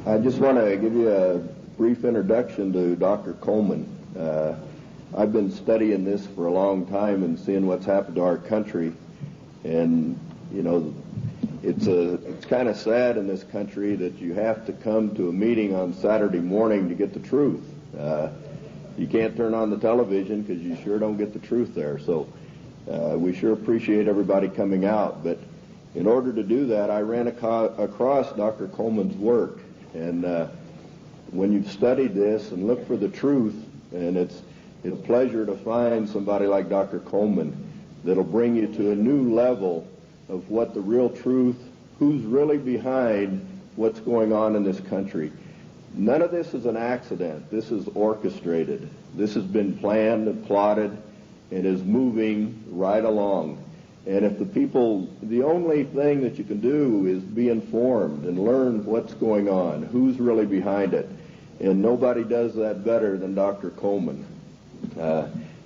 I just want to give you a brief introduction to Dr. Coleman. I've been studying this for a long time and seeing what's happened to our country, and you know, it's kind of sad in this country that you have to come to a meeting on Saturday morning to get the truth. You can't turn on the television because you sure don't get the truth there. So we sure appreciate everybody coming out. But in order to do that, I ran across Dr. Coleman's work. And when you've studied this and looked for the truth, and it's a pleasure to find somebody like Dr. Coleman that'll bring you to a new level of what the real truth, who's really behind what's going on in this country. None of this is an accident. This is orchestrated. This has been planned and plotted and is moving right along. And if the only thing that you can do is be informed and learn what's going on, who's really behind it. And nobody does that better than Dr. Coleman.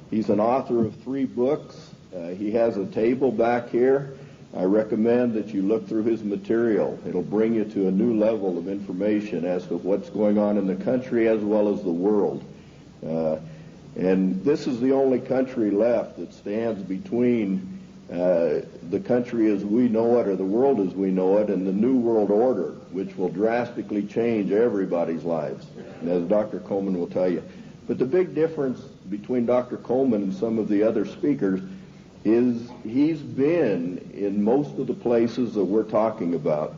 He's an author of 3 books. He has a table back here. I recommend that you look through his material. It'll bring you to a new level of information as to what's going on in the country as well as the world. And this is the only country left that stands between the country as we know it, or the world as we know it, and the New World Order, which will drastically change everybody's lives, as Dr. Coleman will tell you. But the big difference between Dr. Coleman and some of the other speakers is he's been in most of the places that we're talking about.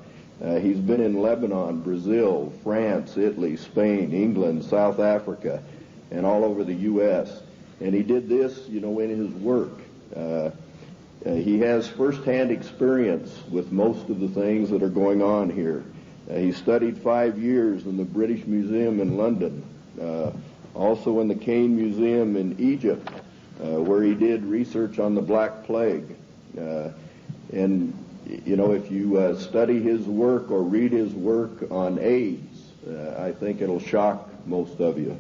He's been in Lebanon, Brazil, France, Italy, Spain, England, South Africa, and all over the U.S. And he did this, in his work. He has first-hand experience with most of the things that are going on here. He studied 5 years in the British Museum in London, also in the Cain Museum in Egypt, where he did research on the Black Plague. And, if you study his work or read his work on AIDS, I think it'll shock most of you.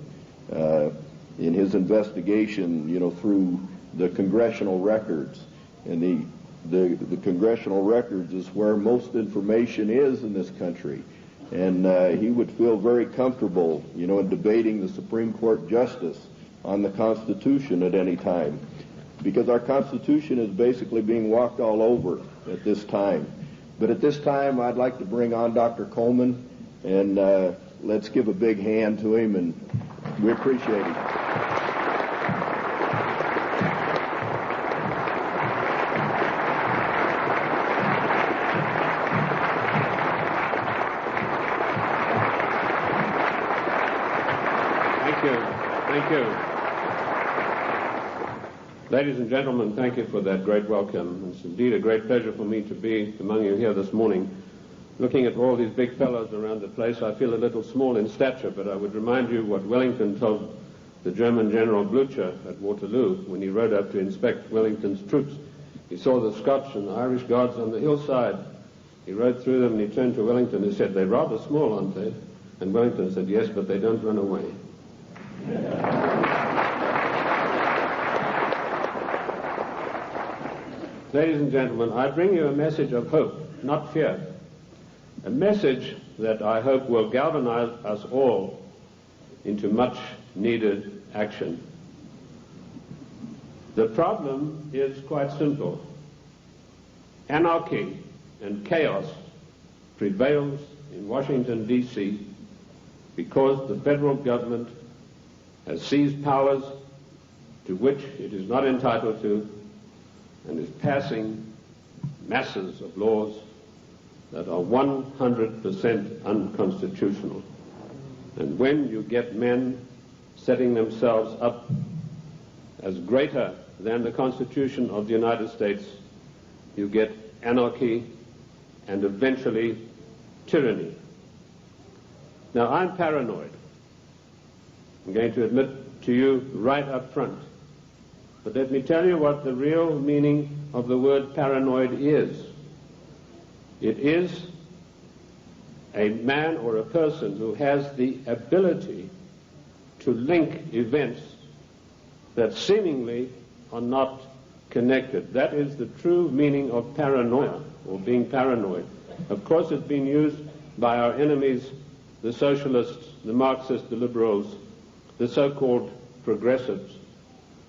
In his investigation, through the congressional records. And the congressional records is where most information is in this country. And he would feel very comfortable, in debating the Supreme Court justice on the Constitution at any time, because our Constitution is basically being walked all over at this time. But at this time, I'd like to bring on Dr. Coleman, and let's give a big hand to him, and we appreciate him. Thank you. Ladies and gentlemen, thank you for that great welcome. It's indeed a great pleasure for me to be among you here this morning. Looking at all these big fellows around the place, I feel a little small in stature, but I would remind you what Wellington told the German General Blücher at Waterloo when he rode up to inspect Wellington's troops. He saw the Scotch and the Irish Guards on the hillside. He rode through them and he turned to Wellington and said, "They're rather small, aren't they?" And Wellington said, "Yes, but they don't run away." Ladies and gentlemen, I bring you a message of hope, not fear. A message that I hope will galvanize us all into much needed action. The problem is quite simple. Anarchy and chaos prevails in Washington, D.C. because the federal government has seized powers to which it is not entitled to and is passing masses of laws that are 100% unconstitutional. And when you get men setting themselves up as greater than the Constitution of the United States, you get anarchy and eventually tyranny. Now, I'm paranoid. I'm going to admit to you right up front. But let me tell you what the real meaning of the word paranoid is. It is a man or a person who has the ability to link events that seemingly are not connected. That is the true meaning of paranoia, or being paranoid. Of course, it's been used by our enemies, the socialists, the Marxists, the liberals, the so-called progressives,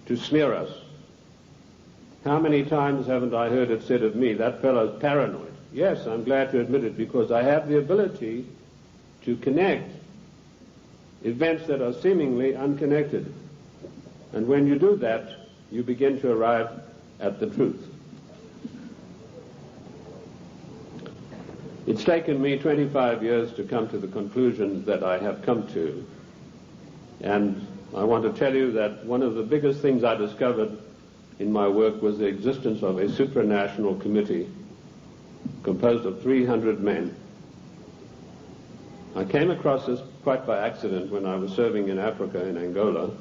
to smear us. How many times haven't I heard it said of me, that fellow's paranoid? Yes, I'm glad to admit it, because I have the ability to connect events that are seemingly unconnected. And when you do that, you begin to arrive at the truth. It's taken me 25 years to come to the conclusions that I have come to. And I want to tell you that one of the biggest things I discovered in my work was the existence of a supranational committee composed of 300 men. I came across this quite by accident when I was serving in Africa, in Angola,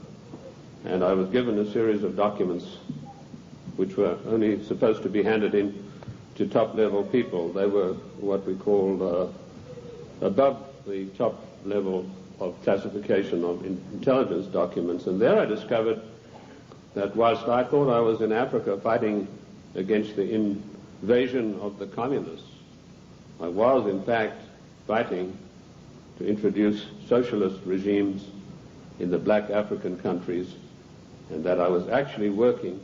and I was given a series of documents which were only supposed to be handed in to top-level people. They were what we called above the top level of classification of intelligence documents. And there I discovered that whilst I thought I was in Africa fighting against the invasion of the communists, I was in fact fighting to introduce socialist regimes in the black African countries, and that I was actually working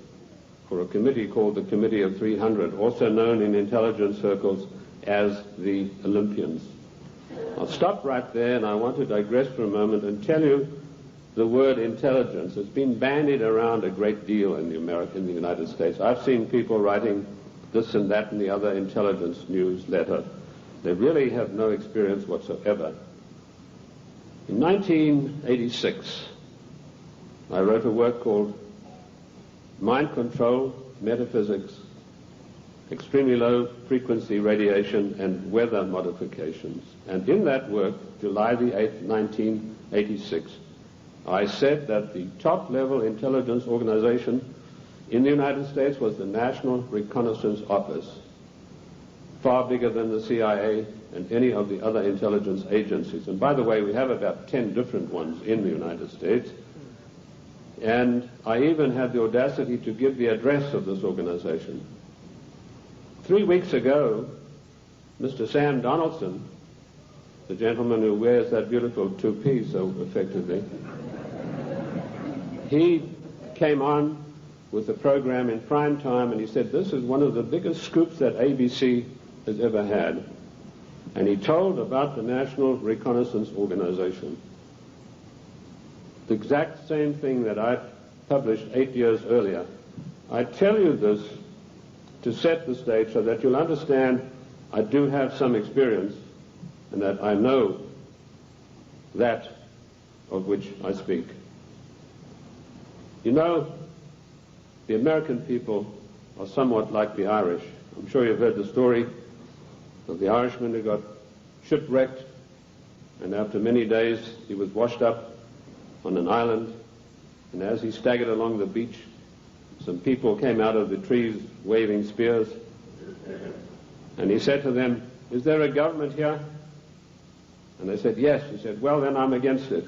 for a committee called the Committee of 300, also known in intelligence circles as the Olympians. I'll stop right there, and I want to digress for a moment and tell you the word intelligence has been bandied around a great deal in the United States. I've seen people writing this and that and the other intelligence newsletter. They really have no experience whatsoever. In 1986, I wrote a work called Mind Control, Metaphysics, Extremely Low Frequency Radiation, and Weather Modifications. And in that work, July the 8th, 1986, I said that the top-level intelligence organization in the United States was the National Reconnaissance Office, far bigger than the CIA and any of the other intelligence agencies. And by the way, we have about 10 different ones in the United States. And I even had the audacity to give the address of this organization. 3 weeks ago, Mr. Sam Donaldson, the gentleman who wears that beautiful toupee so effectively, he came on with the program in prime time, and he said, this is one of the biggest scoops that ABC has ever had. And he told about the National Reconnaissance Organization. The exact same thing that I published 8 years earlier. I tell you this to set the stage so that you'll understand I do have some experience and that I know that of which I speak. You know, the American people are somewhat like the Irish. I'm sure you've heard the story of the Irishman who got shipwrecked, and after many days he was washed up on an island, and as he staggered along the beach, some people came out of the trees waving spears, and he said to them, is there a government here? And they said, yes. He said, well, then I'm against it.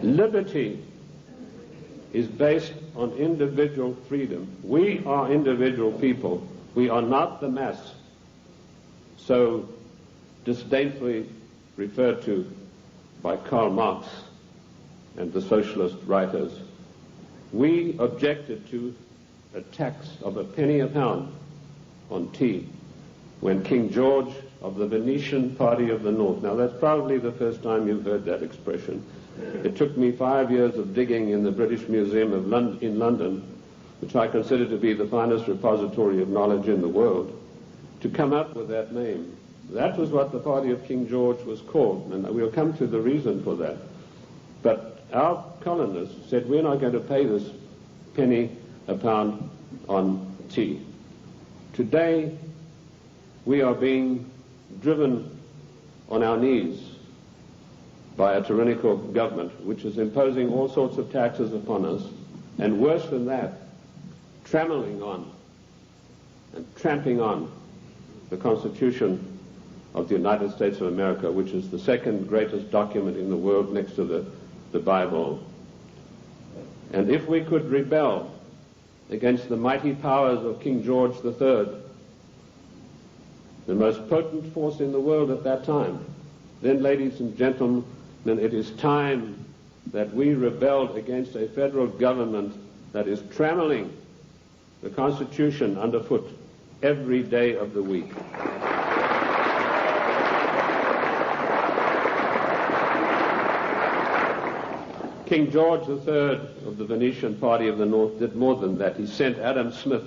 Liberty is based on individual freedom. We are individual people. We are not the mass, so disdainfully referred to by Karl Marx and the socialist writers. We objected to a tax of a penny a pound on tea when King George of the Venetian Party of the North, now that's probably the first time you've heard that expression. It took me 5 years of digging in the British Museum in London, which I consider to be the finest repository of knowledge in the world, to come up with that name. That was what the party of King George was called, and we'll come to the reason for that. But our colonists said, we're not going to pay this penny a pound on tea. Today, we are being driven on our knees by a tyrannical government which is imposing all sorts of taxes upon us, and worse than that, trammeling on and tramping on the Constitution of the United States of America, which is the second greatest document in the world next to the Bible. And if we could rebel against the mighty powers of King George III, the most potent force in the world at that time. Then, ladies and gentlemen, it is time that we rebelled against a federal government that is trammeling the Constitution underfoot every day of the week. King George III of the Venetian Party of the North did more than that. He sent Adam Smith,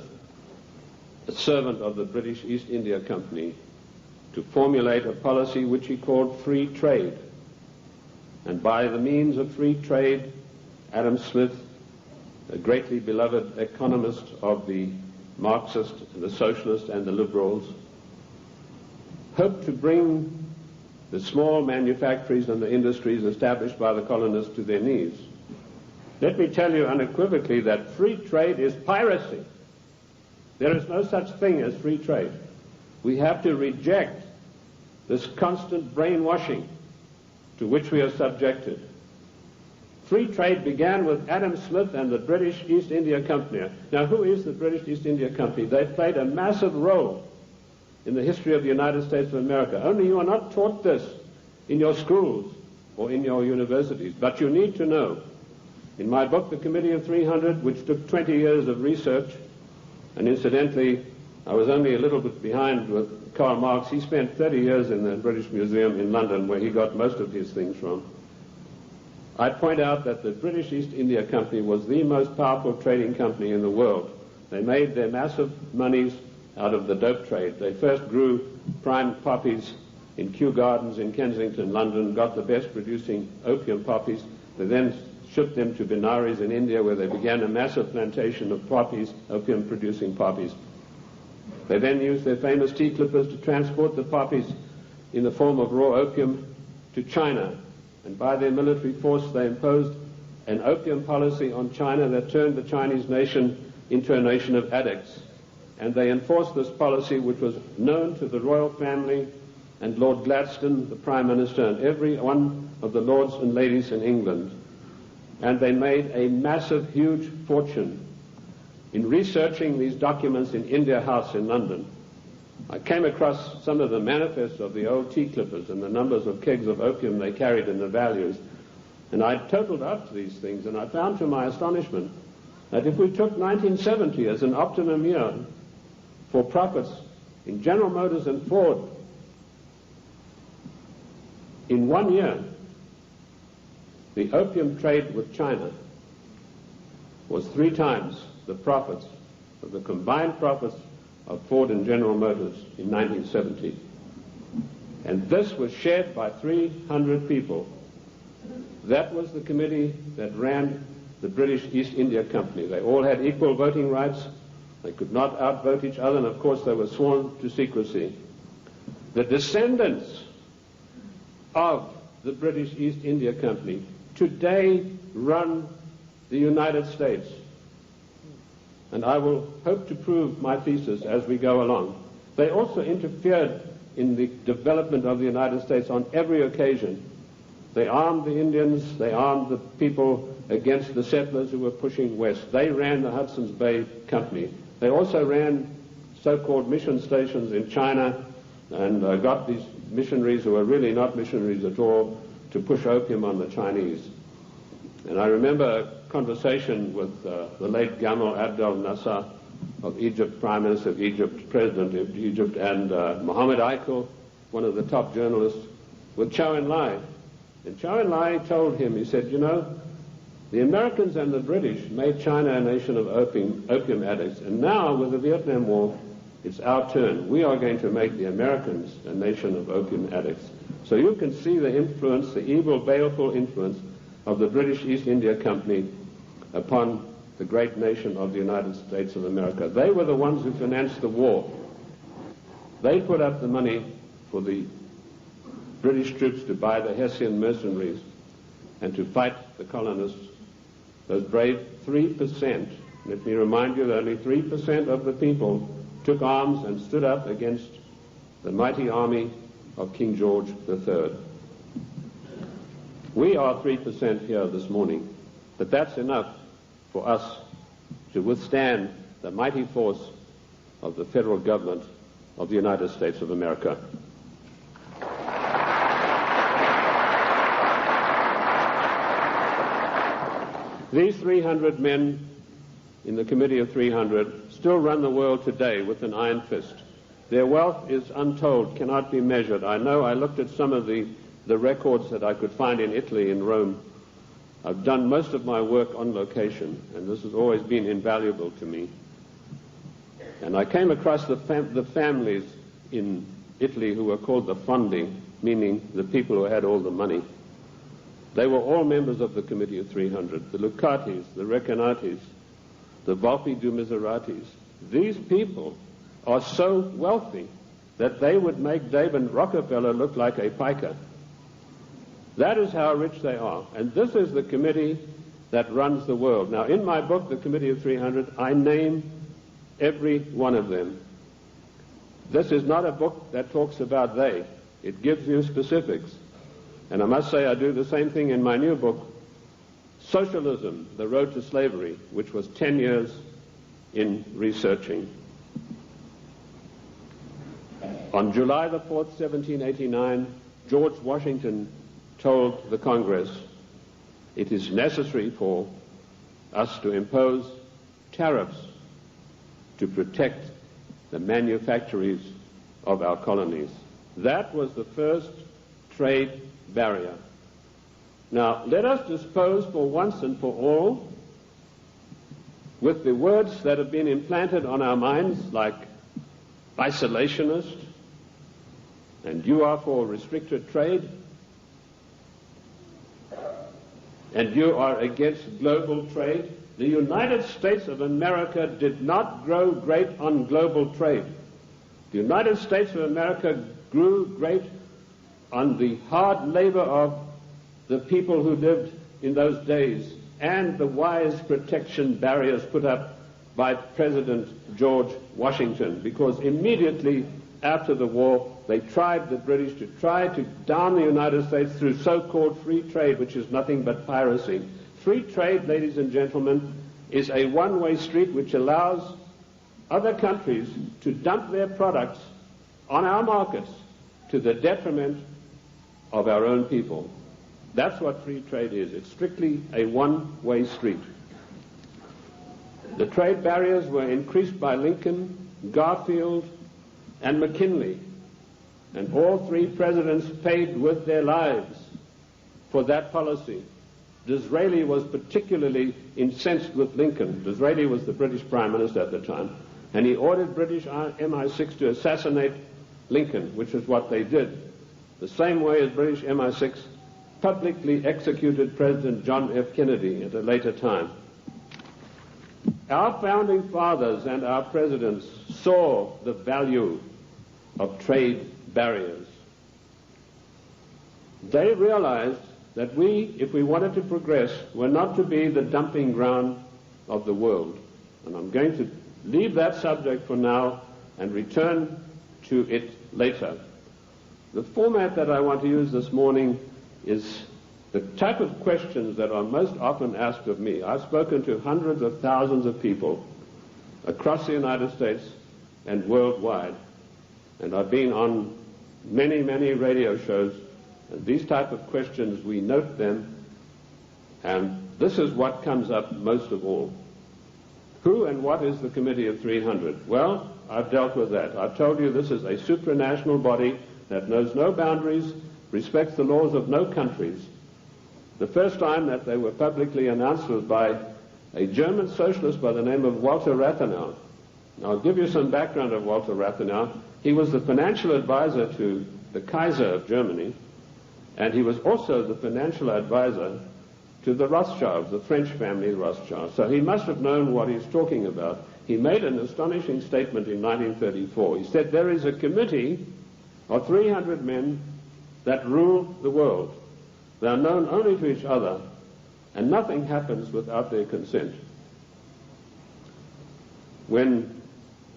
a servant of the British East India Company, to formulate a policy which he called free trade. And by the means of free trade, Adam Smith, a greatly beloved economist of the Marxist, the socialist, and the liberals, hoped to bring the small manufactories and the industries established by the colonists to their knees. Let me tell you unequivocally that free trade is piracy. There is no such thing as free trade. We have to reject this constant brainwashing to which we are subjected. Free trade began with Adam Smith and the British East India Company. Now, who is the British East India Company? They played a massive role in the history of the United States of America. Only you are not taught this in your schools or in your universities, but you need to know. In my book, The Committee of 300, which took 20 years of research, and incidentally, I was only a little bit behind with Karl Marx. He spent 30 years in the British Museum in London, where he got most of his things from. I point out that the British East India Company was the most powerful trading company in the world. They made their massive monies out of the dope trade. They first grew prime poppies in Kew Gardens in Kensington, London, got the best producing opium poppies. They then shipped them to Benares in India, where they began a massive plantation of poppies, opium producing poppies. They then used their famous tea clippers to transport the poppies in the form of raw opium to China. And by their military force, they imposed an opium policy on China that turned the Chinese nation into a nation of addicts. And they enforced this policy, which was known to the royal family and Lord Gladstone, the Prime Minister, and every one of the lords and ladies in England. And they made a massive, huge fortune. In researching these documents in India House in London, I came across some of the manifests of the old tea clippers and the numbers of kegs of opium they carried and the values. And I totaled up these things, and I found to my astonishment that if we took 1970 as an optimum year for profits in General Motors and Ford, in 1 year, the opium trade with China was 3 times the profits of the combined profits of Ford and General Motors in 1970. And this was shared by 300 people. That was the committee that ran the British East India Company. They all had equal voting rights. They could not outvote each other, and of course they were sworn to secrecy. The descendants of the British East India Company today run the United States. And I will hope to prove my thesis as we go along. They also interfered in the development of the United States on every occasion. They armed the Indians, they armed the people against the settlers who were pushing west. They ran the Hudson's Bay Company. They also ran so-called mission stations in China and got these missionaries, who were really not missionaries at all, to push opium on the Chinese. And I remember a conversation with the late Gamal Abdel Nasser of Egypt, Prime Minister of Egypt, President of Egypt, and Mohammed Aikel, one of the top journalists, with Chow En-lai. And Chow En-lai told him, he said, you know, the Americans and the British made China a nation of opium addicts, and now with the Vietnam War, it's our turn. We are going to make the Americans a nation of opium addicts. So you can see the influence, the evil, baleful influence of the British East India Company upon the great nation of the United States of America. They were the ones who financed the war. They put up the money for the British troops to buy the Hessian mercenaries and to fight the colonists. Those brave 3%, let me remind you that only 3% of the people took arms and stood up against the mighty army of King George III. We are 3% here this morning, but that's enough for us to withstand the mighty force of the federal government of the United States of America. These 300 men in the Committee of 300 still run the world today with an iron fist. Their wealth is untold, cannot be measured. I know, I looked at some of the records that I could find in Italy, in Rome. I've done most of my work on location, and this has always been invaluable to me. And I came across the families in Italy who were called the fondi, meaning the people who had all the money. They were all members of the Committee of 300, the Lucatis, the Recanatis, the Volpi du Miseratis. These people are so wealthy that they would make David Rockefeller look like a piker. That is how rich they are. And this is the committee that runs the world. Now, in my book, The Committee of 300, I name every one of them. This is not a book that talks about they. It gives you specifics. And I must say I do the same thing in my new book, Socialism, The Road to Slavery, which was 10 years in researching. On July the 4th, 1789, George Washington told the Congress, it is necessary for us to impose tariffs to protect the manufactories of our colonies. That was the first trade barrier. Now, let us dispose for once and for all with the words that have been implanted on our minds, like isolationist, and you are for restricted trade, and you are against global trade. The United States of America did not grow great on global trade. The United States of America grew great on the hard labor of the people who lived in those days and the wise protection barriers put up by President George Washington, because immediately after the war they tried, the British, to try to down the United States through so-called free trade, which is nothing but piracy. Free trade, ladies and gentlemen, is a one-way street which allows other countries to dump their products on our markets to the detriment of our own people. That's what free trade is. It's strictly a one-way street. The trade barriers were increased by Lincoln, Garfield, and McKinley, and all three presidents paid with their lives for that policy. Disraeli was particularly incensed with Lincoln. Disraeli was the British Prime Minister at the time, and he ordered British MI6 to assassinate Lincoln, which is what they did, the same way as British MI6 publicly executed President John F. Kennedy at a later time. Our founding fathers and our presidents saw the value of trade barriers. They realized that we, if we wanted to progress, were not to be the dumping ground of the world. And I'm going to leave that subject for now and return to it later. The format that I want to use this morning is the type of questions that are most often asked of me. I've spoken to hundreds of thousands of people across the United States and worldwide, and I've been on many, many radio shows, and these type of questions, we note them, and this is what comes up most of all. Who and what is the Committee of 300? Well, I've dealt with that. I've told you this is a supranational body that knows no boundaries, respects the laws of no countries. The first time that they were publicly announced was by a German socialist by the name of Walter Rathenau. Now, I'll give you some background of Walter Rathenau. He was the financial advisor to the Kaiser of Germany, and he was also the financial advisor to the Rothschilds, the French family Rothschild. So he must have known what he's talking about. He made an astonishing statement in 1934. He said, there is a committee of 300 men that rule the world. They are known only to each other, and nothing happens without their consent. When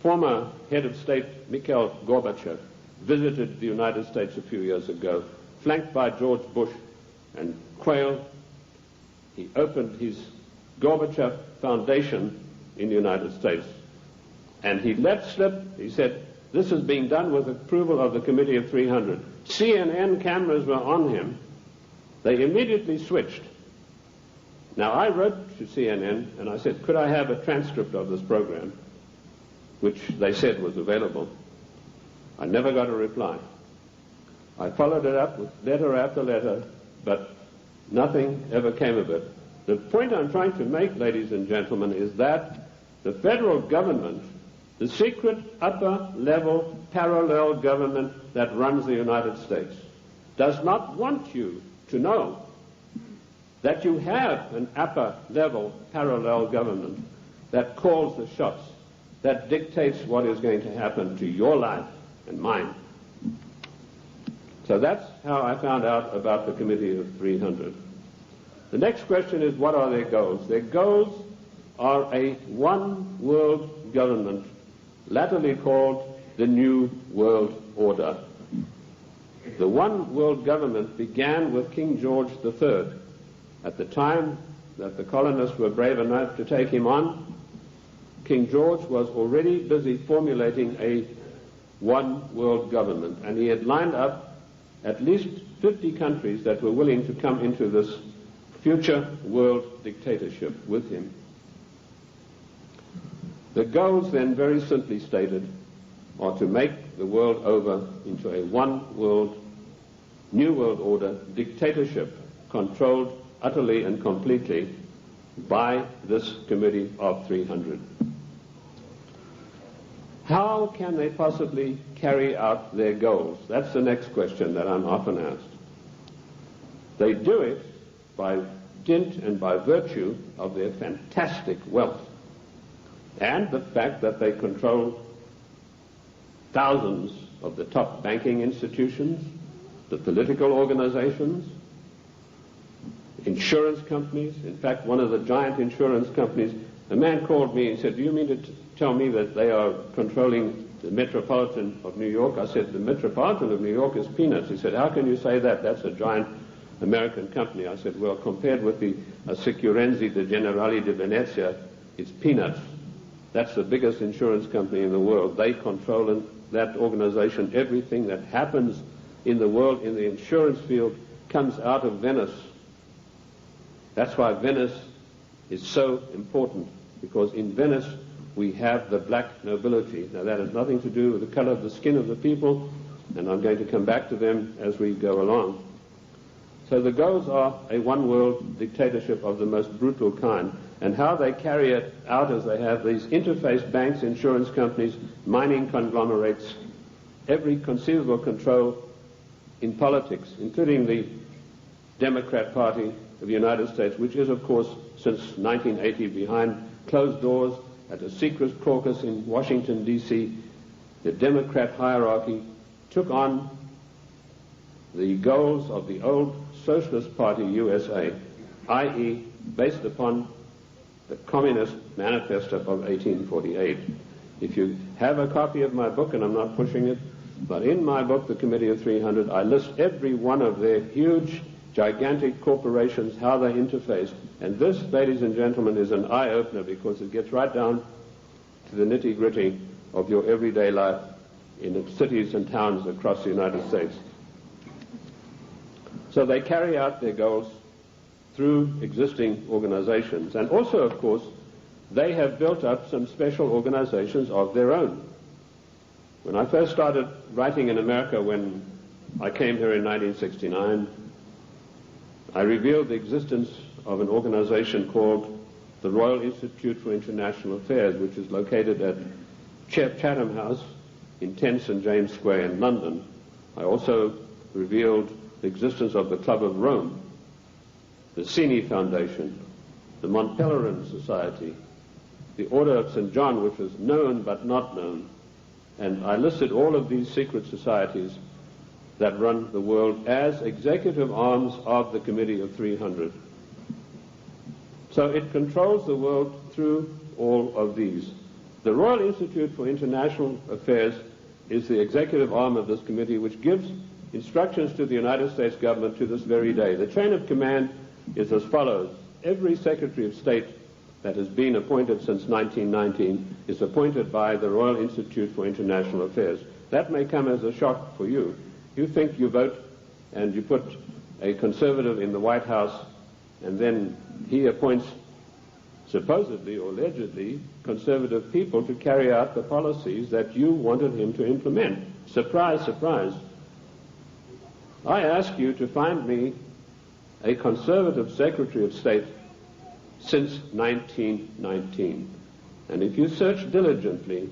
former head of state Mikhail Gorbachev visited the United States a few years ago, flanked by George Bush and Quayle, he opened his Gorbachev Foundation in the United States. And he let slip, he said, this is being done with approval of the Committee of 300. CNN cameras were on him. They immediately switched. Now, I wrote to CNN and I said, could I have a transcript of this program, which they said was available. I never got a reply. I followed it up with letter after letter, but nothing ever came of it. The point I'm trying to make, ladies and gentlemen, is that the federal government, the secret upper-level parallel government that runs the United States, does not want you to know that you have an upper-level parallel government that calls the shots, that dictates what is going to happen to your life and mine. So that's how I found out about the Committee of 300. The next question is, what are their goals? Their goals are a one-world government, latterly called the New World Order. The one-world government began with King George III. At the time that the colonists were brave enough to take him on, King George was already busy formulating a one-world government, and he had lined up at least 50 countries that were willing to come into this future world dictatorship with him. The goals then, very simply stated, are to make the world over into a one-world, new world order dictatorship controlled utterly and completely by this Committee of 300. How can they possibly carry out their goals? That's the next question that I'm often asked. They do it by dint and by virtue of their fantastic wealth and the fact that they control thousands of the top banking institutions, the political organizations, insurance companies. In fact, one of the giant insurance companies, a man called me and said, do you mean to tell me that they are controlling the Metropolitan of New York? I said, the Metropolitan of New York is peanuts. He said, how can you say that? That's a giant American company. I said, well, compared with the Assicurenzi de Generali de Venezia, it's peanuts. That's the biggest insurance company in the world. They control in that organization everything that happens in the world in the insurance field comes out of Venice. That's why Venice is so important, because in Venice we have the black nobility. Now that has nothing to do with the color of the skin of the people, and I'm going to come back to them as we go along. So the goals are a one-world dictatorship of the most brutal kind, and how they carry it out is they have these interface banks, insurance companies, mining conglomerates, every conceivable control in politics, including the Democrat Party of the United States, which is, of course, since 1980 behind closed doors at a secret caucus in Washington, D.C. The Democrat hierarchy took on the goals of the old Socialist Party USA, i.e. based upon the Communist Manifesto of 1848. If you have a copy of my book, and I'm not pushing it, but in my book, The Committee of 300, I list every one of their huge, gigantic corporations, how they interface. And this, ladies and gentlemen, is an eye-opener, because it gets right down to the nitty-gritty of your everyday life in the cities and towns across the United States. So they carry out their goals through existing organizations. And also, of course, they have built up some special organizations of their own. When I first started writing in America, when I came here in 1969, I revealed the existence of an organization called the Royal Institute for International Affairs, which is located at Chatham House in 10 St. James Square in London. I also revealed the existence of the Club of Rome, the Cini Foundation, the Mont Pelerin Society, the Order of St. John, which was known but not known. And I listed all of these secret societies that run the world as executive arms of the Committee of 300. So it controls the world through all of these. The Royal Institute for International Affairs is the executive arm of this committee, which gives instructions to the United States government to this very day. The chain of command is as follows. Every Secretary of State that has been appointed since 1919 is appointed by the Royal Institute for International Affairs. That may come as a shock for you. You think you vote and you put a conservative in the White House, and then he appoints supposedly or allegedly conservative people to carry out the policies that you wanted him to implement. Surprise, surprise. I ask you to find me a conservative Secretary of State since 1919. And if you search diligently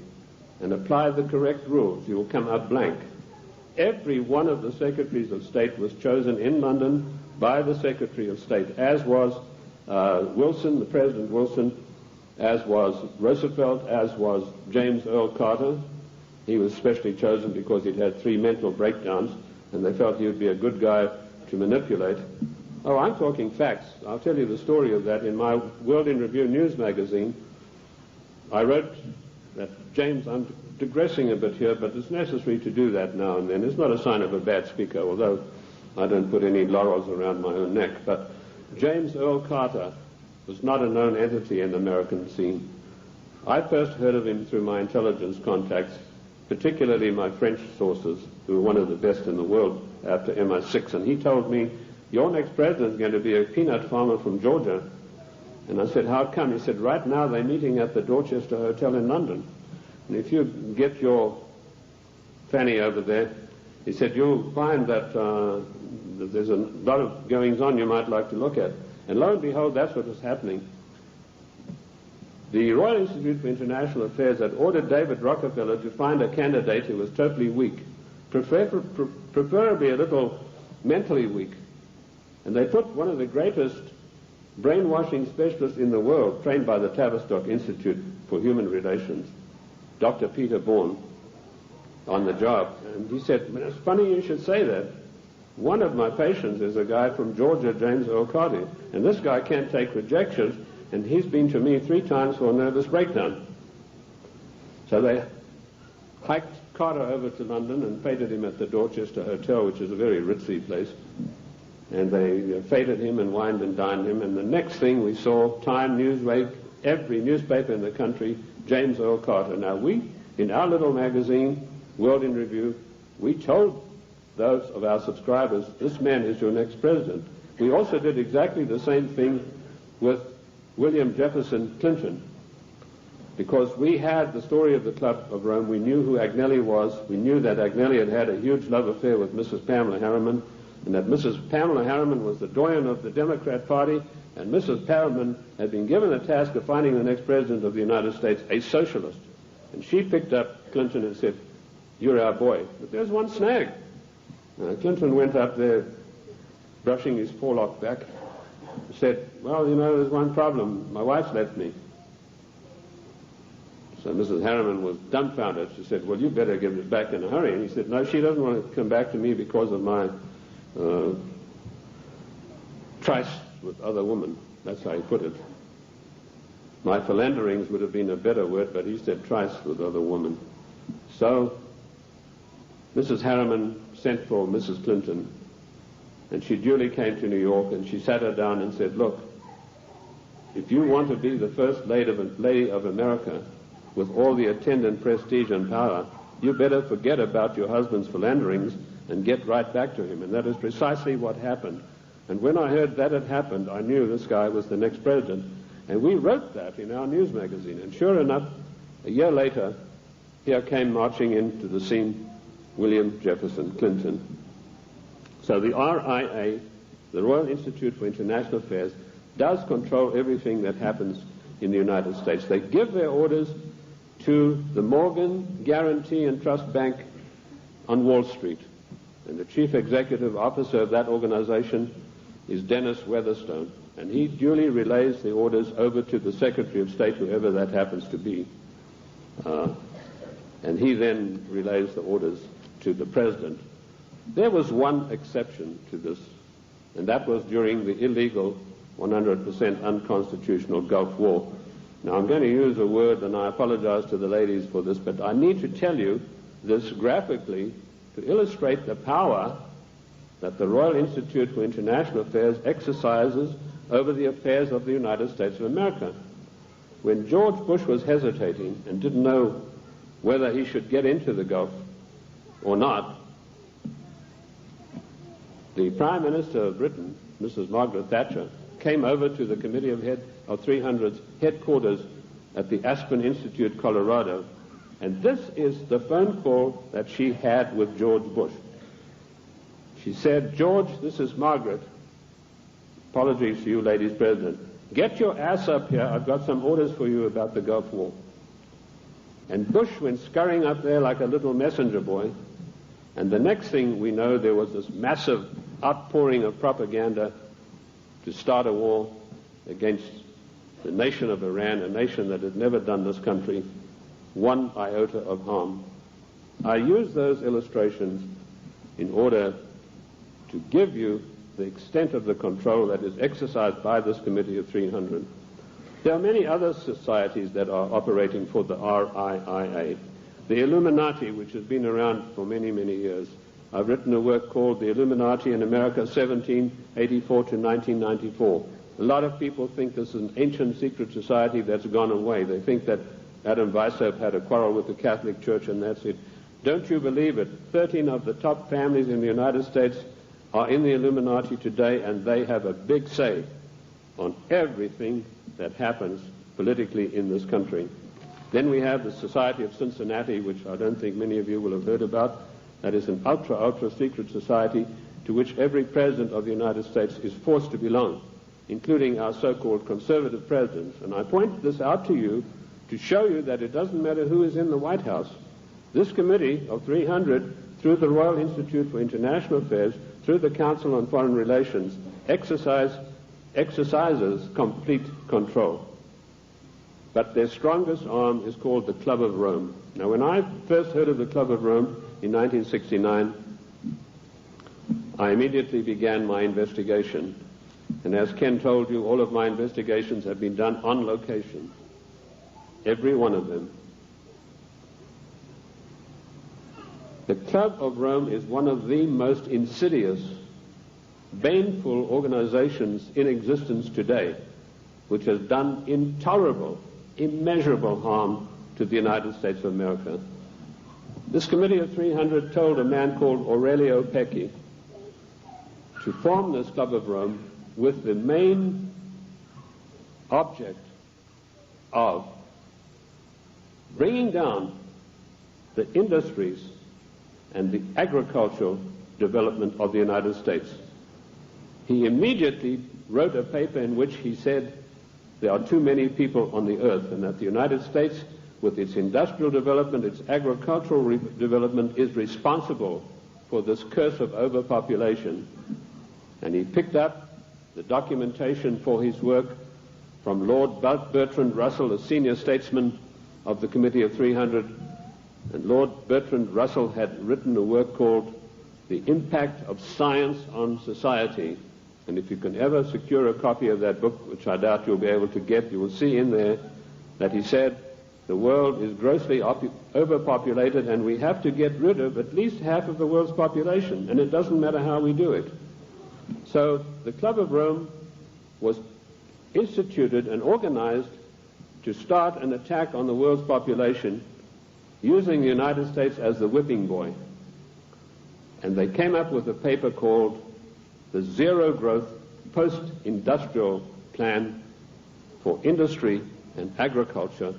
and apply the correct rules, you will come up blank. Every one of the Secretaries of State was chosen in London by the Secretary of State, as was Wilson, the President Wilson, as was Roosevelt, as was James Earl Carter. He was specially chosen because he'd had 3 mental breakdowns, and they felt he would be a good guy to manipulate. Oh, I'm talking facts. I'll tell you the story of that. In my World in Review news magazine, I wrote that, James, I'm digressing a bit here, but it's necessary to do that now and then. It's not a sign of a bad speaker, although I don't put any laurels around my own neck. But James Earl Carter was not a known entity in the American scene. I first heard of him through my intelligence contacts, particularly my French sources, who were one of the best in the world after MI6, and he told me, your next president is going to be a peanut farmer from Georgia. And I said, how come? He said, right now they're meeting at the Dorchester Hotel in London. And if you get your Fanny over there, he said, you'll find that there's a lot of goings-on you might like to look at. And lo and behold, that's what was happening. The Royal Institute for International Affairs had ordered David Rockefeller to find a candidate who was totally weak, preferably a little mentally weak. And they put one of the greatest brainwashing specialists in the world, trained by the Tavistock Institute for Human Relations, Dr. Peter Bourne, on the job. And he said, it's funny you should say that. One of my patients is a guy from Georgia, James Earl Carter, and this guy can't take rejection, and he's been to me 3 times for a nervous breakdown. So they hiked Carter over to London and feted him at the Dorchester Hotel, which is a very ritzy place. And they feted him and wined and dined him, and the next thing we saw, Time, Newsweek, every newspaper in the country, James Earl Carter. Now we, in our little magazine, World in Review, we told those of our subscribers, this man is your next president. We also did exactly the same thing with William Jefferson Clinton, because we had the story of the Club of Rome. We knew who Agnelli was. We knew that Agnelli had had a huge love affair with Mrs. Pamela Harriman, and that Mrs. Pamela Harriman was the doyen of the Democrat Party, and Mrs. Harriman had been given the task of finding the next president of the United States, a socialist. And she picked up Clinton and said, you're our boy. But there's one snag. Clinton went up there, brushing his forelock back, said, well, you know, there's one problem. My wife's left me. So Mrs. Harriman was dumbfounded. She said, well, you better give it back in a hurry. And he said, no, she doesn't want to come back to me because of my tryst with other women. That's how he put it. My philanderings would have been a better word, but he said tryst with other women. So Mrs. Harriman sent for Mrs. Clinton, and she duly came to New York, and she sat her down and said, look, if you want to be the first lady of America with all the attendant prestige and power, you better forget about your husband's philanderings and get right back to him. And that is precisely what happened. And when I heard that had happened, I knew this guy was the next president. And we wrote that in our news magazine. And sure enough, a year later, here came marching into the scene William Jefferson Clinton. So the RIA, the Royal Institute for International Affairs, does control everything that happens in the United States. They give their orders to the Morgan Guarantee and Trust Bank on Wall Street. And the chief executive officer of that organization is Dennis Weatherstone. And he duly relays the orders over to the Secretary of State, whoever that happens to be. And he then relays the orders to the President. There was one exception to this, and that was during the illegal, 100% unconstitutional Gulf War. Now, I'm going to use a word, and I apologize to the ladies for this, but I need to tell you this graphically to illustrate the power that the Royal Institute for International Affairs exercises over the affairs of the United States of America. when George Bush was hesitating and didn't know whether he should get into the Gulf or not, the Prime Minister of Britain, Mrs. Margaret Thatcher, came over to the Committee of 300's headquarters at the Aspen Institute, Colorado, and this is the phone call that she had with George Bush. She said, "George, this is Margaret. Apologies to you, ladies president. Get your ass up here. I've got some orders for you about the Gulf War." And Bush went scurrying up there like a little messenger boy, and the next thing we know, there was this massive outpouring of propaganda to start a war against the nation of Iran, a nation that had never done this country one iota of harm. I use those illustrations in order to give you the extent of the control that is exercised by this Committee of 300. There are many other societies that are operating for the RIIA. The Illuminati, which has been around for many, many years. I've written a work called The Illuminati in America, 1784 to 1994. A lot of people think this is an ancient secret society that's gone away. They think that Adam Weishaupt had a quarrel with the Catholic Church and that's it. Don't you believe it? 13 of the top families in the United States are in the Illuminati today, and they have a big say on everything that happens politically in this country. Then we have the Society of Cincinnati, which I don't think many of you will have heard about. That is an ultra secret society to which every president of the United States is forced to belong, including our so-called conservative presidents. And I point this out to you to show you that it doesn't matter who is in the White House. This Committee of 300, through the Royal Institute for International Affairs, through the Council on Foreign Relations, exercises complete control. But their strongest arm is called the Club of Rome. Now, when I first heard of the Club of Rome in 1969, I immediately began my investigation. And as Ken told you, all of my investigations have been done on location. Every one of them. The Club of Rome is one of the most insidious, baneful organizations in existence today, which has done intolerable, immeasurable harm to the United States of America. This Committee of 300 told a man called Aurelio Pecchi to form this Club of Rome with the main object of bringing down the industries and the agricultural development of the United States. He immediately wrote a paper in which he said there are too many people on the earth and that the United States, with its industrial development, its agricultural development, is responsible for this curse of overpopulation. And he picked up the documentation for his work from Lord Bertrand Russell, a senior statesman of the Committee of 300. And Lord Bertrand Russell had written a work called The Impact of Science on Society. And if you can ever secure a copy of that book, which I doubt you'll be able to get, you will see in there that he said the world is grossly overpopulated and we have to get rid of at least half of the world's population, and it doesn't matter how we do it. So the Club of Rome was instituted and organized to start an attack on the world's population using the United States as the whipping boy. And they came up with a paper called the Zero Growth Post-Industrial Plan for Industry and Agriculture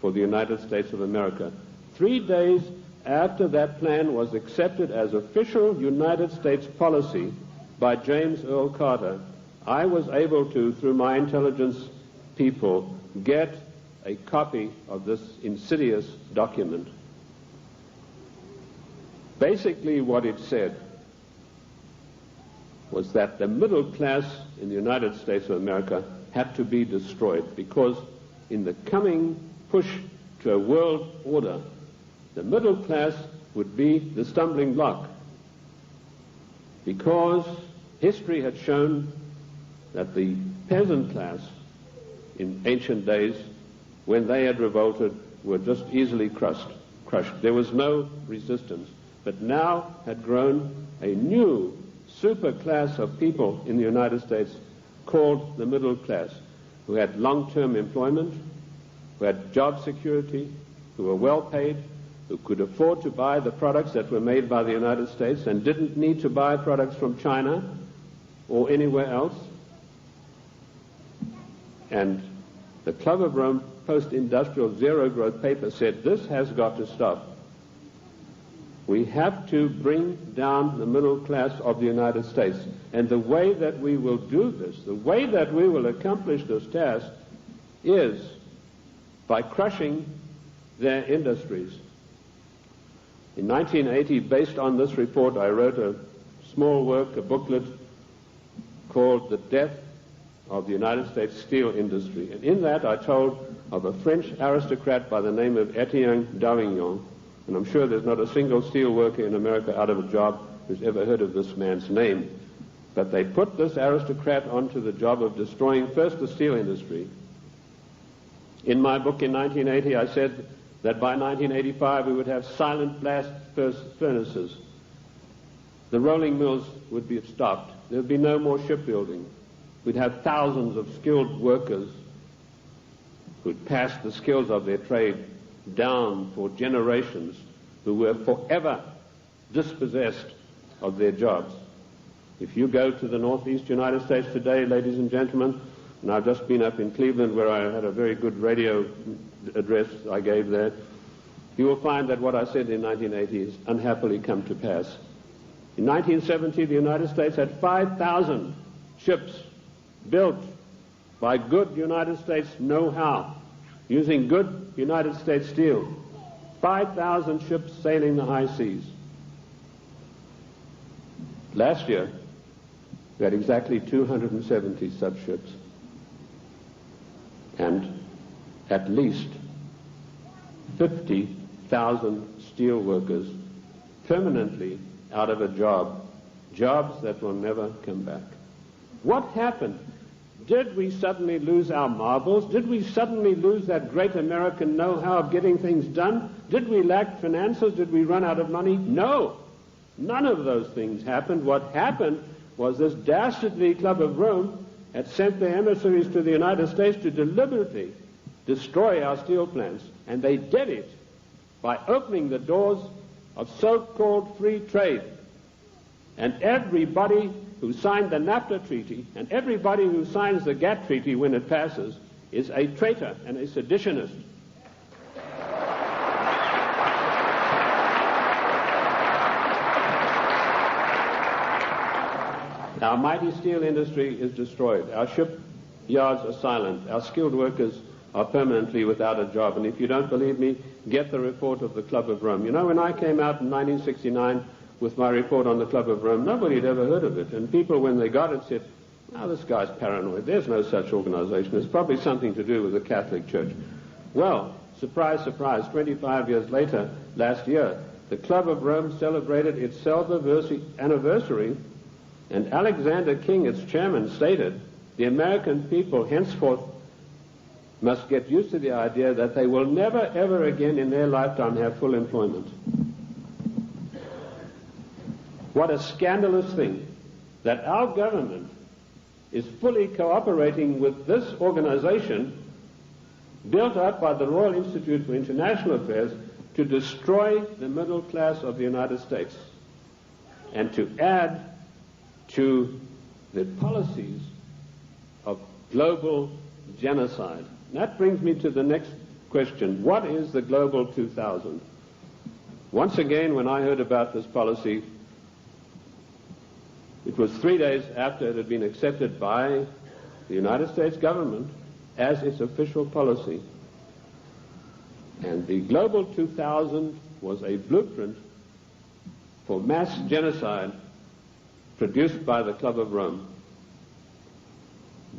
for the United States of America. 3 days after that plan was accepted as official United States policy by James Earl Carter, I was able to, through my intelligence people, get a copy of this insidious document. Basically what it said was that the middle class in the United States of America had to be destroyed because in the coming push to a world order, the middle class would be the stumbling block because history had shown that the peasant class in ancient days, when they had revolted, were just easily crushed. There was no resistance. But now had grown a new super class of people in the United States called the middle class, who had long-term employment, who had job security, who were well paid, who could afford to buy the products that were made by the United States and didn't need to buy products from China or anywhere else. And the Club of Rome post-industrial zero-growth paper said this has got to stop. We have to bring down the middle class of the United States. And the way that we will do this, the way that we will accomplish this task, is by crushing their industries. In 1980, based on this report, I wrote a small work, a booklet, called The Death of the United States Steel Industry. And in that I told of a French aristocrat by the name of Etienne Davignon, and I'm sure there's not a single steel worker in America out of a job who's ever heard of this man's name. But they put this aristocrat onto the job of destroying first the steel industry. In my book in 1980, I said that by 1985 we would have silent blast furnaces. The rolling mills would be stopped. There would be no more shipbuilding. We'd have thousands of skilled workers who'd passed the skills of their trade down for generations, who were forever dispossessed of their jobs. If you go to the northeast United States today, ladies and gentlemen, and I've just been up in Cleveland where I had a very good radio address I gave there, you will find that what I said in 1980 has unhappily come to pass. In 1970, the United States had 5,000 ships built by good United States know-how, using good United States steel. 5,000 ships sailing the high seas. Last year, we had exactly 270 such ships, and at least 50,000 steel workers permanently out of a job, jobs that will never come back. What happened? Did we suddenly lose our marbles? Did we suddenly lose that great American know-how of getting things done? Did we lack finances? Did we run out of money? No. None of those things happened. What happened was this dastardly Club of Rome had sent their emissaries to the United States to deliberately destroy our steel plants, and they did it by opening the doors of so-called free trade. And everybody who signed the NAFTA treaty and everybody who signs the GATT treaty when it passes is a traitor and a seditionist. Our mighty steel industry is destroyed. Our shipyards are silent. Our skilled workers are permanently without a job. And if you don't believe me, get the report of the Club of Rome. You know, when I came out in 1969 with my report on the Club of Rome, nobody had ever heard of it. And people, when they got it, said, "Oh, this guy's paranoid. There's no such organization. It's probably something to do with the Catholic Church." Well, surprise, surprise, 25 years later, last year, the Club of Rome celebrated its celebratory anniversary, and Alexander King, its chairman, stated, "The American people henceforth must get used to the idea that they will never, ever again in their lifetime have full employment." What a scandalous thing that our government is fully cooperating with this organization built up by the Royal Institute for International Affairs to destroy the middle class of the United States and to add to the policies of global genocide. And that brings me to the next question. What is the Global 2000? Once again, when I heard about this policy, it was 3 days after it had been accepted by the United States government as its official policy. And the Global 2000 was a blueprint for mass genocide produced by the Club of Rome.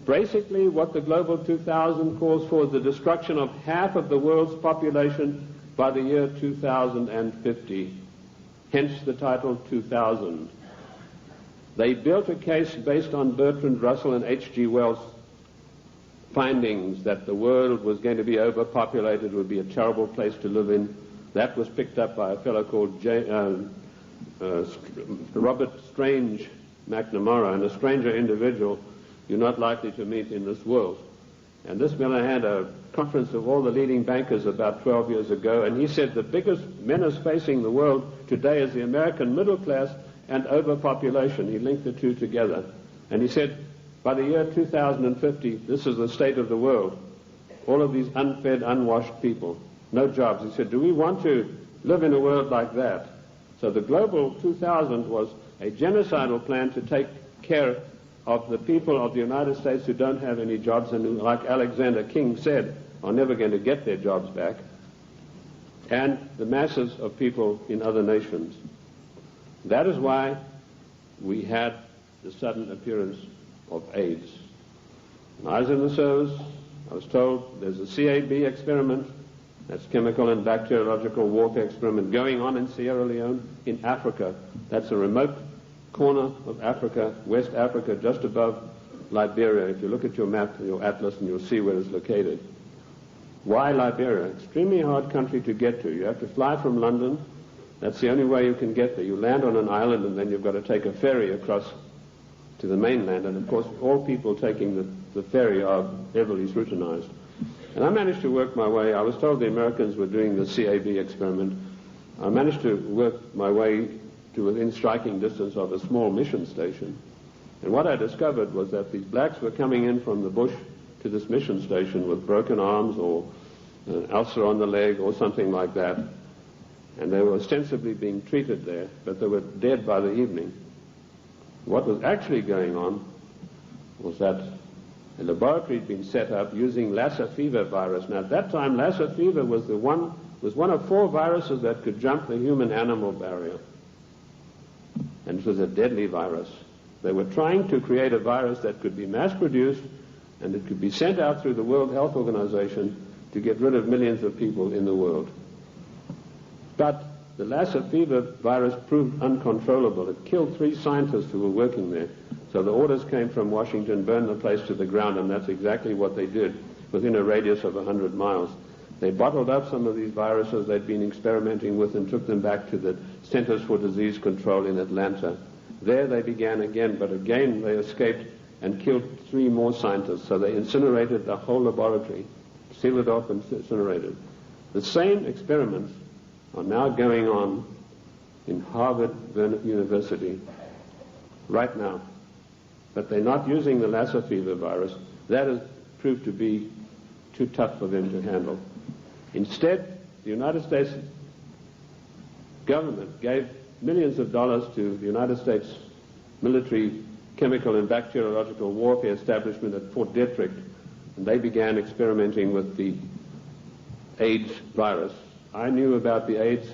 Basically, what the Global 2000 calls for is the destruction of half of the world's population by the year 2050. Hence the title 2000. They built a case based on Bertrand Russell and H.G. Wells' findings that the world was going to be overpopulated, would be a terrible place to live in. That was picked up by a fellow called Robert Strange McNamara, and a stranger individual you're not likely to meet in this world. And this Miller had a conference of all the leading bankers about 12 years ago, and he said the biggest menace facing the world today is the American middle class and overpopulation. He linked the two together. And he said, by the year 2050, this is the state of the world. All of these unfed, unwashed people, no jobs. He said, do we want to live in a world like that? So the Global 2000 was a genocidal plan to take care of the people of the United States who don't have any jobs and who, like Alexander King said, are never going to get their jobs back, and the masses of people in other nations. That is why we had the sudden appearance of AIDS. When I was in the service, I was told there's a CAB experiment, that's chemical and bacteriological warfare experiment, going on in Sierra Leone, in Africa. That's a remote corner of Africa, West Africa, just above Liberia. If you look at your map, your atlas, and you'll see where it's located. Why Liberia? Extremely hard country to get to. You have to fly from London. That's the only way you can get there. You land on an island, and then you've got to take a ferry across to the mainland. And, of course, all people taking the ferry are heavily scrutinized. And I managed to work my way. I was told the Americans were doing the CAB experiment. I managed to work my way to within striking distance of a small mission station. And what I discovered was that these blacks were coming in from the bush to this mission station with broken arms or an ulcer on the leg or something like that. And they were ostensibly being treated there, but they were dead by the evening. What was actually going on was that a laboratory had been set up using Lassa fever virus. Now, at that time, Lassa fever was one of 4 viruses that could jump the human-animal barrier. And it was a deadly virus. They were trying to create a virus that could be mass-produced and it could be sent out through the World Health Organization to get rid of millions of people in the world. But the Lassa fever virus proved uncontrollable. It killed 3 scientists who were working there. So the orders came from Washington, burn the place to the ground, and that's exactly what they did within a radius of 100 miles. They bottled up some of these viruses they'd been experimenting with and took them back to the Centers for Disease Control in Atlanta. There they began again, but again they escaped and killed 3 more scientists. So they incinerated the whole laboratory, sealed it off and incinerated. The same experiments are now going on in Harvard University right now. But they're not using the Lassa fever virus. That has proved to be too tough for them to handle. Instead, the United States government gave millions of dollars to the United States military chemical and bacteriological warfare establishment at Fort Detrick, and they began experimenting with the AIDS virus. I knew about the AIDS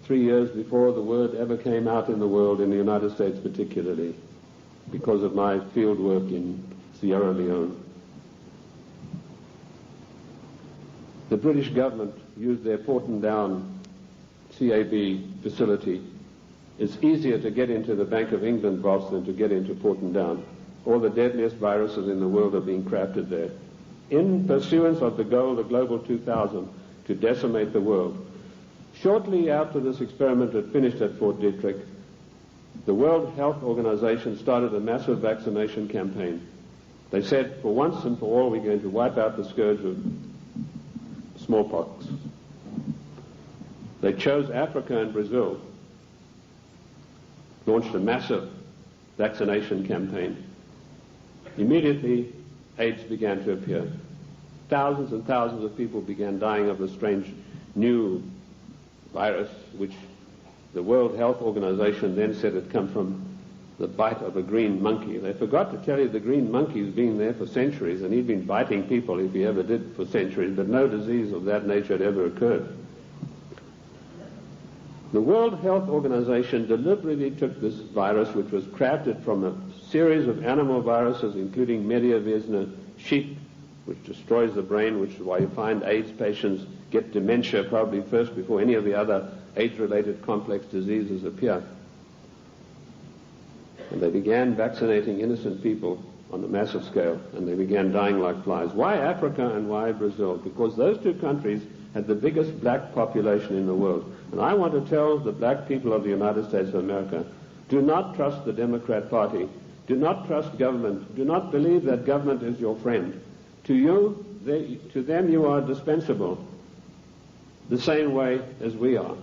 3 years before the word ever came out in the world, in the United States particularly, because of my field work in Sierra Leone. The British government used their Porton-Down CAB facility. It's easier to get into the Bank of England vaults than to get into Porton-Down. All the deadliest viruses in the world are being crafted there, in pursuance of the goal, the Global 2000, to decimate the world. Shortly after this experiment had finished at Fort Detrick, the World Health Organization started a massive vaccination campaign. They said, for once and for all, we're going to wipe out the scourge of smallpox. They chose Africa and Brazil, launched a massive vaccination campaign. Immediately, AIDS began to appear. Thousands and thousands of people began dying of the strange new virus, which the World Health Organization then said had come from the bite of a green monkey. They forgot to tell you the green monkey's been there for centuries, and he'd been biting people, if he ever did, for centuries, but no disease of that nature had ever occurred. The World Health Organization deliberately took this virus, which was crafted from a series of animal viruses, including Mediavisna sheep, which destroys the brain, which is why you find AIDS patients get dementia probably first before any of the other AIDS-related complex diseases appear. And they began vaccinating innocent people on a massive scale, and they began dying like flies. Why Africa and why Brazil? Because those 2 countries had the biggest black population in the world. And I want to tell the black people of the United States of America, do not trust the Democrat Party. Do not trust government. Do not believe that government is your friend. To you, to them you are dispensable, the same way as we are.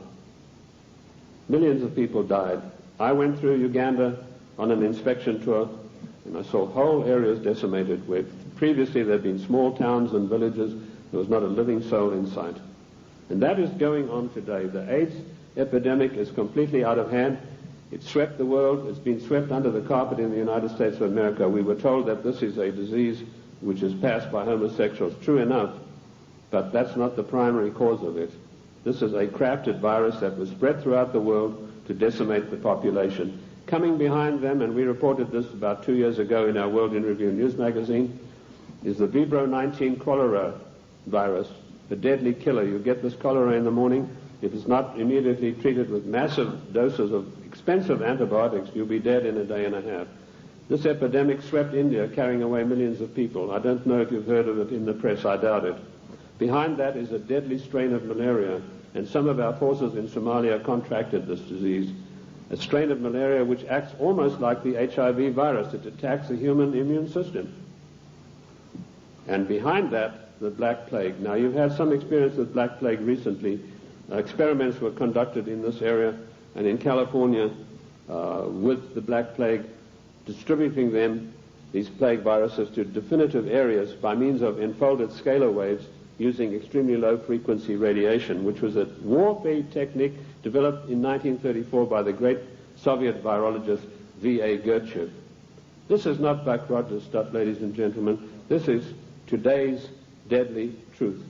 Millions of people died. I went through Uganda on an inspection tour, and I saw whole areas decimated where previously there had been small towns and villages. There was not a living soul in sight. And that is going on today. The AIDS epidemic is completely out of hand. It swept the world. It's been swept under the carpet in the United States of America. We were told that this is a disease which is passed by homosexuals. True enough, but that's not the primary cause of it. This is a crafted virus that was spread throughout the world to decimate the population. Coming behind them, and we reported this about 2 years ago in our World in Review news magazine, is the Vibro 19 cholera virus, the deadly killer. You get this cholera in the morning. If it's not immediately treated with massive doses of expensive antibiotics, you'll be dead in a day and a half. This epidemic swept India, carrying away millions of people. I don't know if you've heard of it in the press. I doubt it. Behind that is a deadly strain of malaria, and some of our forces in Somalia contracted this disease. A strain of malaria which acts almost like the HIV virus. It attacks the human immune system. And behind that, the Black Plague. Now, you've had some experience with Black Plague recently. Experiments were conducted in this area and in California with the Black Plague, distributing them, these plague viruses, to definitive areas by means of enfolded scalar waves using extremely low-frequency radiation, which was a warfare technique developed in 1934 by the great Soviet virologist V.A. Gertchev. This is not Buck Rogers stuff, ladies and gentlemen. This is today's deadly truth.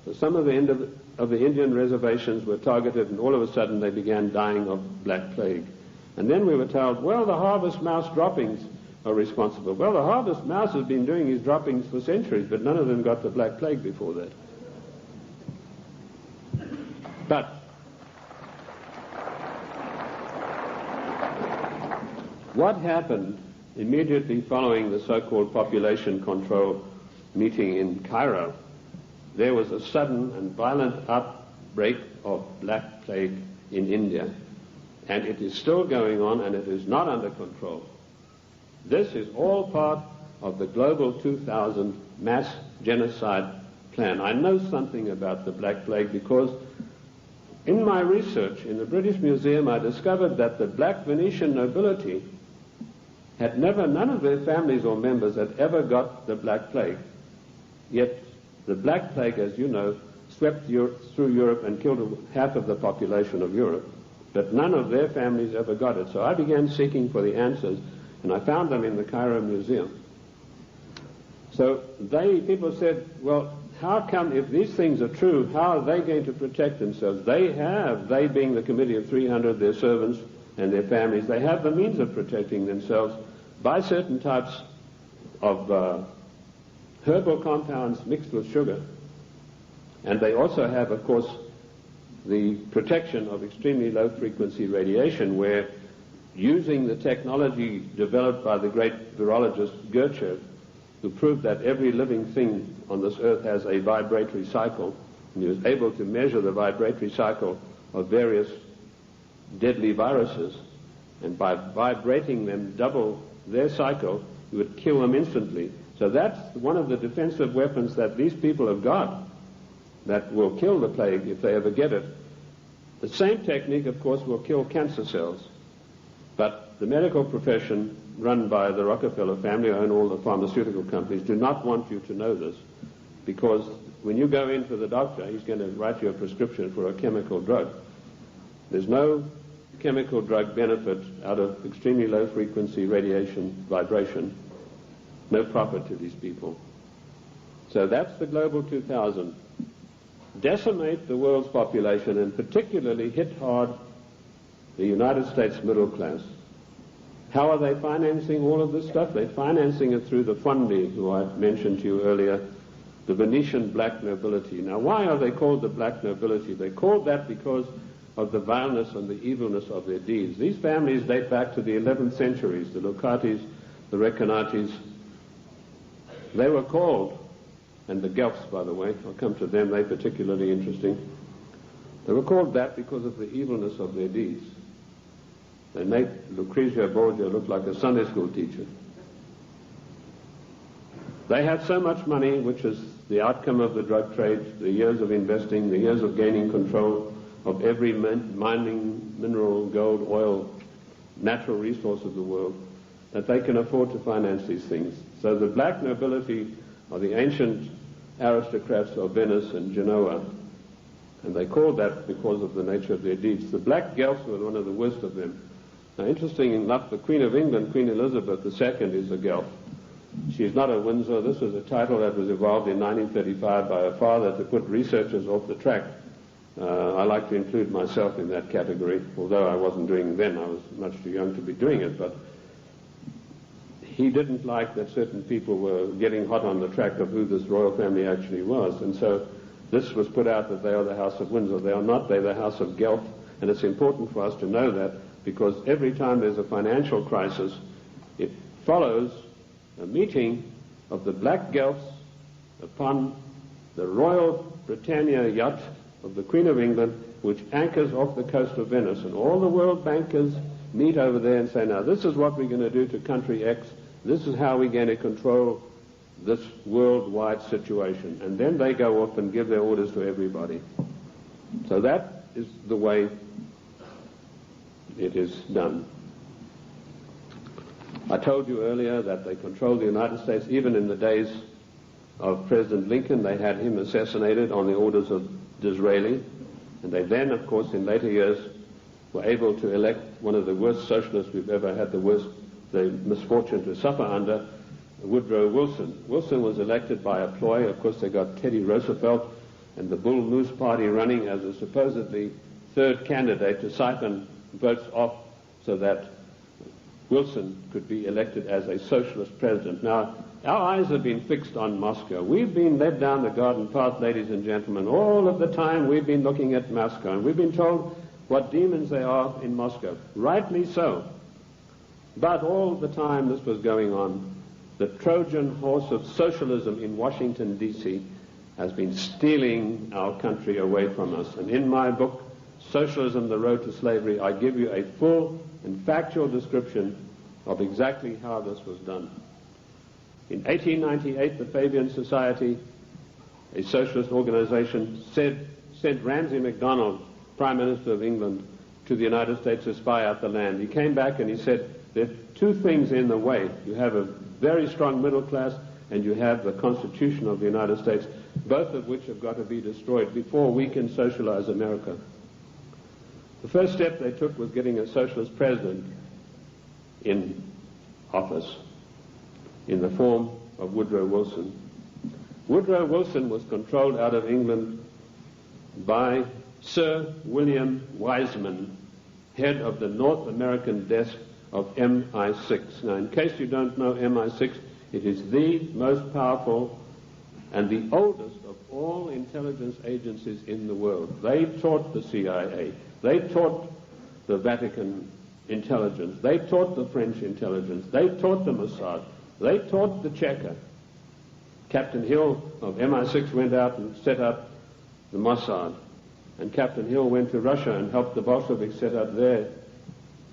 So some of the Indian reservations were targeted, and all of a sudden they began dying of Black Plague. And then we were told, well, the harvest mouse droppings are responsible. Well, the harvest mouse has been doing his droppings for centuries, but none of them got the Black Plague before that. But what happened immediately following the so-called population control meeting in Cairo? There was a sudden and violent outbreak of Black Plague in India. And it is still going on, and it is not under control. This is all part of the Global 2000 mass genocide plan. I know something about the Black Plague because in my research in the British Museum I discovered that the black Venetian nobility had none of their families or members had ever got the Black Plague. Yet the Black Plague, as you know, swept through Europe and killed half of the population of Europe. But none of their families ever got it. So I began seeking for the answers, and I found them in the Cairo Museum. So people said, well, how come, if these things are true, how are they going to protect themselves? They being the Committee of 300, their servants and their families, they have the means of protecting themselves by certain types of herbal compounds mixed with sugar. And they also have, of course, the protection of extremely low-frequency radiation, where using the technology developed by the great virologist Gertchev, who proved that every living thing on this earth has a vibratory cycle, and he was able to measure the vibratory cycle of various deadly viruses, and by vibrating them double their cycle, he would kill them instantly. So that's one of the defensive weapons that these people have got that will kill the plague if they ever get it. The same technique, of course, will kill cancer cells. But the medical profession, run by the Rockefeller family, who own all the pharmaceutical companies, do not want you to know this, because when you go in for the doctor, he's going to write you a prescription for a chemical drug. There's no chemical drug benefit out of extremely low-frequency radiation vibration. No profit to these people. So that's the Global 2000. Decimate the world's population, and particularly hit hard the United States middle class. How are they financing all of this stuff? They're financing it through the Fondi, who I mentioned to you earlier, the Venetian black nobility. Now, why are they called the black nobility? They're called that because of the vileness and the evilness of their deeds. These families date back to the 11th centuries, the Locatis, the Recanatis. They were called, and the Guelphs, by the way, I'll come to them, they're particularly interesting. They were called that because of the evilness of their deeds. They made Lucrezia Borgia look like a Sunday school teacher. They had so much money, which is the outcome of the drug trade, the years of investing, the years of gaining control of every mining, mineral, gold, oil, natural resource of the world, that they can afford to finance these things. So the black nobility are the ancient aristocrats of Venice and Genoa, and they called that because of the nature of their deeds. The black Guelphs were one of the worst of them. Now, interesting enough, the Queen of England, Queen Elizabeth II, is a Guelph. She's not a Windsor. This was a title that was evolved in 1935 by her father to put researchers off the track. I like to include myself in that category, although I wasn't doing it then. I was much too young to be doing it, but he didn't like that certain people were getting hot on the track of who this royal family actually was, and so this was put out that they are the House of Windsor. They are not. They're the House of Guelph, and it's important for us to know that, because every time there's a financial crisis, it follows a meeting of the black Guelphs upon the Royal Britannia yacht of the Queen of England, which anchors off the coast of Venice, and all the world bankers meet over there and say, now this is what we're going to do to country X, this is how we're going to control this worldwide situation, and then they go off and give their orders to everybody. So that is the way it is done. I told you earlier that they controlled the United States. Even in the days of President Lincoln, they had him assassinated on the orders of Disraeli, and they then, of course, in later years, were able to elect one of the worst socialists we've ever had the misfortune to suffer under, Woodrow Wilson. Wilson was elected by a ploy. Of course, they got Teddy Roosevelt and the Bull Moose Party running as a supposedly third candidate to siphon votes off so that Wilson could be elected as a socialist president. Now, our eyes have been fixed on Moscow. We've been led down the garden path, ladies and gentlemen. All of the time we've been looking at Moscow, and we've been told what demons they are in Moscow. Rightly so. But all the time this was going on, the Trojan horse of socialism in Washington, D.C. has been stealing our country away from us. And in my book, Socialism, The Road to Slavery, I give you a full and factual description of exactly how this was done. In 1898, the Fabian Society, a socialist organization, sent Ramsay MacDonald, Prime Minister of England, to the United States to spy out the land. He came back and he said, there are two things in the way. You have a very strong middle class, and you have the Constitution of the United States, both of which have got to be destroyed before we can socialize America. The first step they took was getting a socialist president in office in the form of Woodrow Wilson. Woodrow Wilson was controlled out of England by Sir William Wiseman, head of the North American desk of MI6. Now, in case you don't know MI6, it is the most powerful and the oldest of all intelligence agencies in the world. They taught the CIA. They taught the Vatican intelligence. They taught the French intelligence. They taught the Mossad. They taught the Cheka. Captain Hill of MI6 went out and set up the Mossad. And Captain Hill went to Russia and helped the Bolsheviks set up their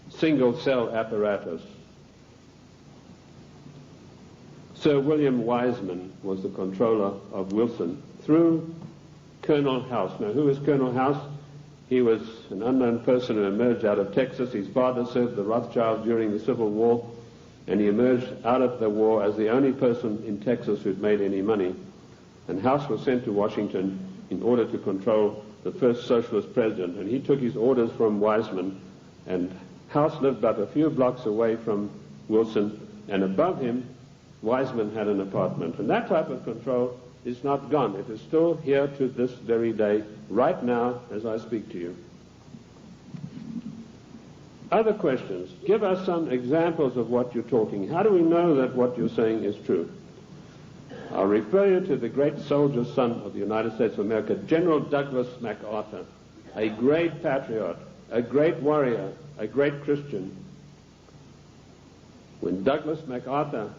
single-cell apparatus. Sir William Wiseman was the controller of Wilson through Colonel House. Now, who is Colonel House? He was an unknown person who emerged out of Texas. His father served the Rothschilds during the Civil War, and he emerged out of the war as the only person in Texas who'd made any money. And House was sent to Washington in order to control the first socialist president, and he took his orders from Wiseman, and House lived but a few blocks away from Wilson, and above him, Wiseman had an apartment. And that type of control is not gone. It is still here to this very day, right now, as I speak to you. Other questions? Give us some examples of what you're talking. How do we know that what you're saying is true? I'll refer you to the great soldier son of the United States of America, General Douglas MacArthur, a great patriot, a great warrior, a great Christian. When Douglas MacArthur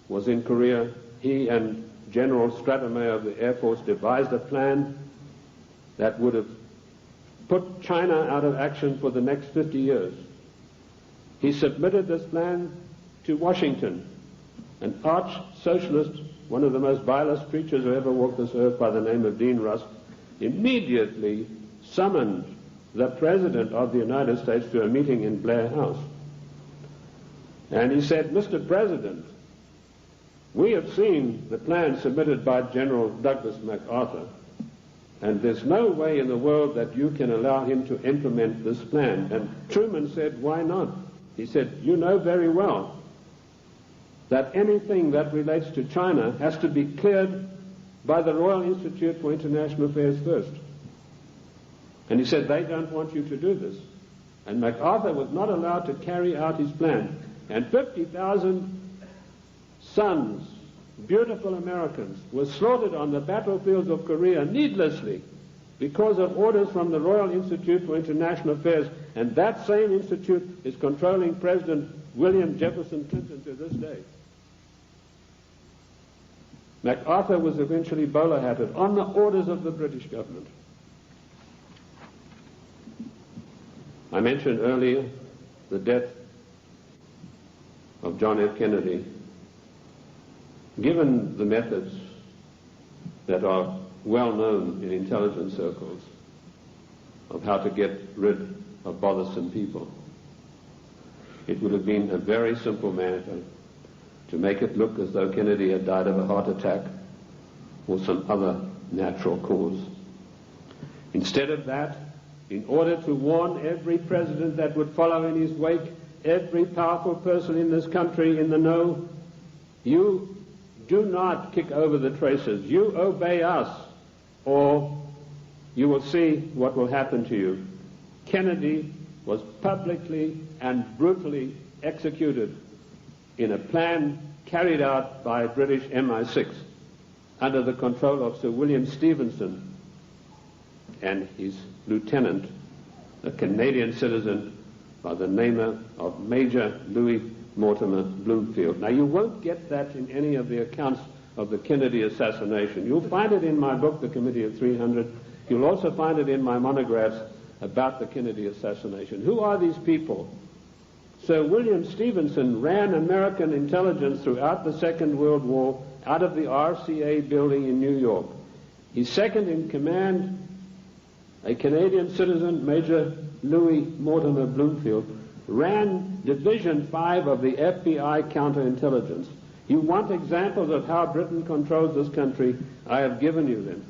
was in Korea, he and General Stratemeyer of the Air Force devised a plan that would have put China out of action for the next 50 years. He submitted this plan to Washington, an arch-socialist, one of the most vilest creatures who ever walked this earth by the name of Dean Rusk, immediately summoned the President of the United States to a meeting in Blair House. And he said, "Mr. President, we have seen the plan submitted by General Douglas MacArthur, and there's no way in the world that you can allow him to implement this plan." And Truman said, "Why not?" He said, "You know very well that anything that relates to China has to be cleared by the Royal Institute for International Affairs first." And he said, "They don't want you to do this." And MacArthur was not allowed to carry out his plan. And 50,000 sons, beautiful Americans, were slaughtered on the battlefields of Korea needlessly because of orders from the Royal Institute for International Affairs. And that same institute is controlling President William Jefferson Clinton to this day. MacArthur was eventually bowler-hatted on the orders of the British government. I mentioned earlier the death of John F. Kennedy. Given the methods that are well known in intelligence circles of how to get rid of bothersome people, it would have been a very simple matter to make it look as though Kennedy had died of a heart attack or some other natural cause. Instead of that, in order to warn every president that would follow in his wake, every powerful person in this country in the know, you do not kick over the traces. You obey us, or you will see what will happen to you. Kennedy was publicly and brutally executed in a plan carried out by British MI6 under the control of Sir William Stevenson and his lieutenant, a Canadian citizen by the name of Major Louis Mortimer Bloomfield. Now, you won't get that in any of the accounts of the Kennedy assassination. You'll find it in my book, The Committee of 300. You'll also find it in my monographs about the Kennedy assassination. Who are these people? Sir William Stevenson ran American intelligence throughout the Second World War out of the RCA building in New York. His second in command, a Canadian citizen, Major Louis Mortimer Bloomfield, ran Division 5 of the FBI counterintelligence. You want examples of how Britain controls this country? I have given you them.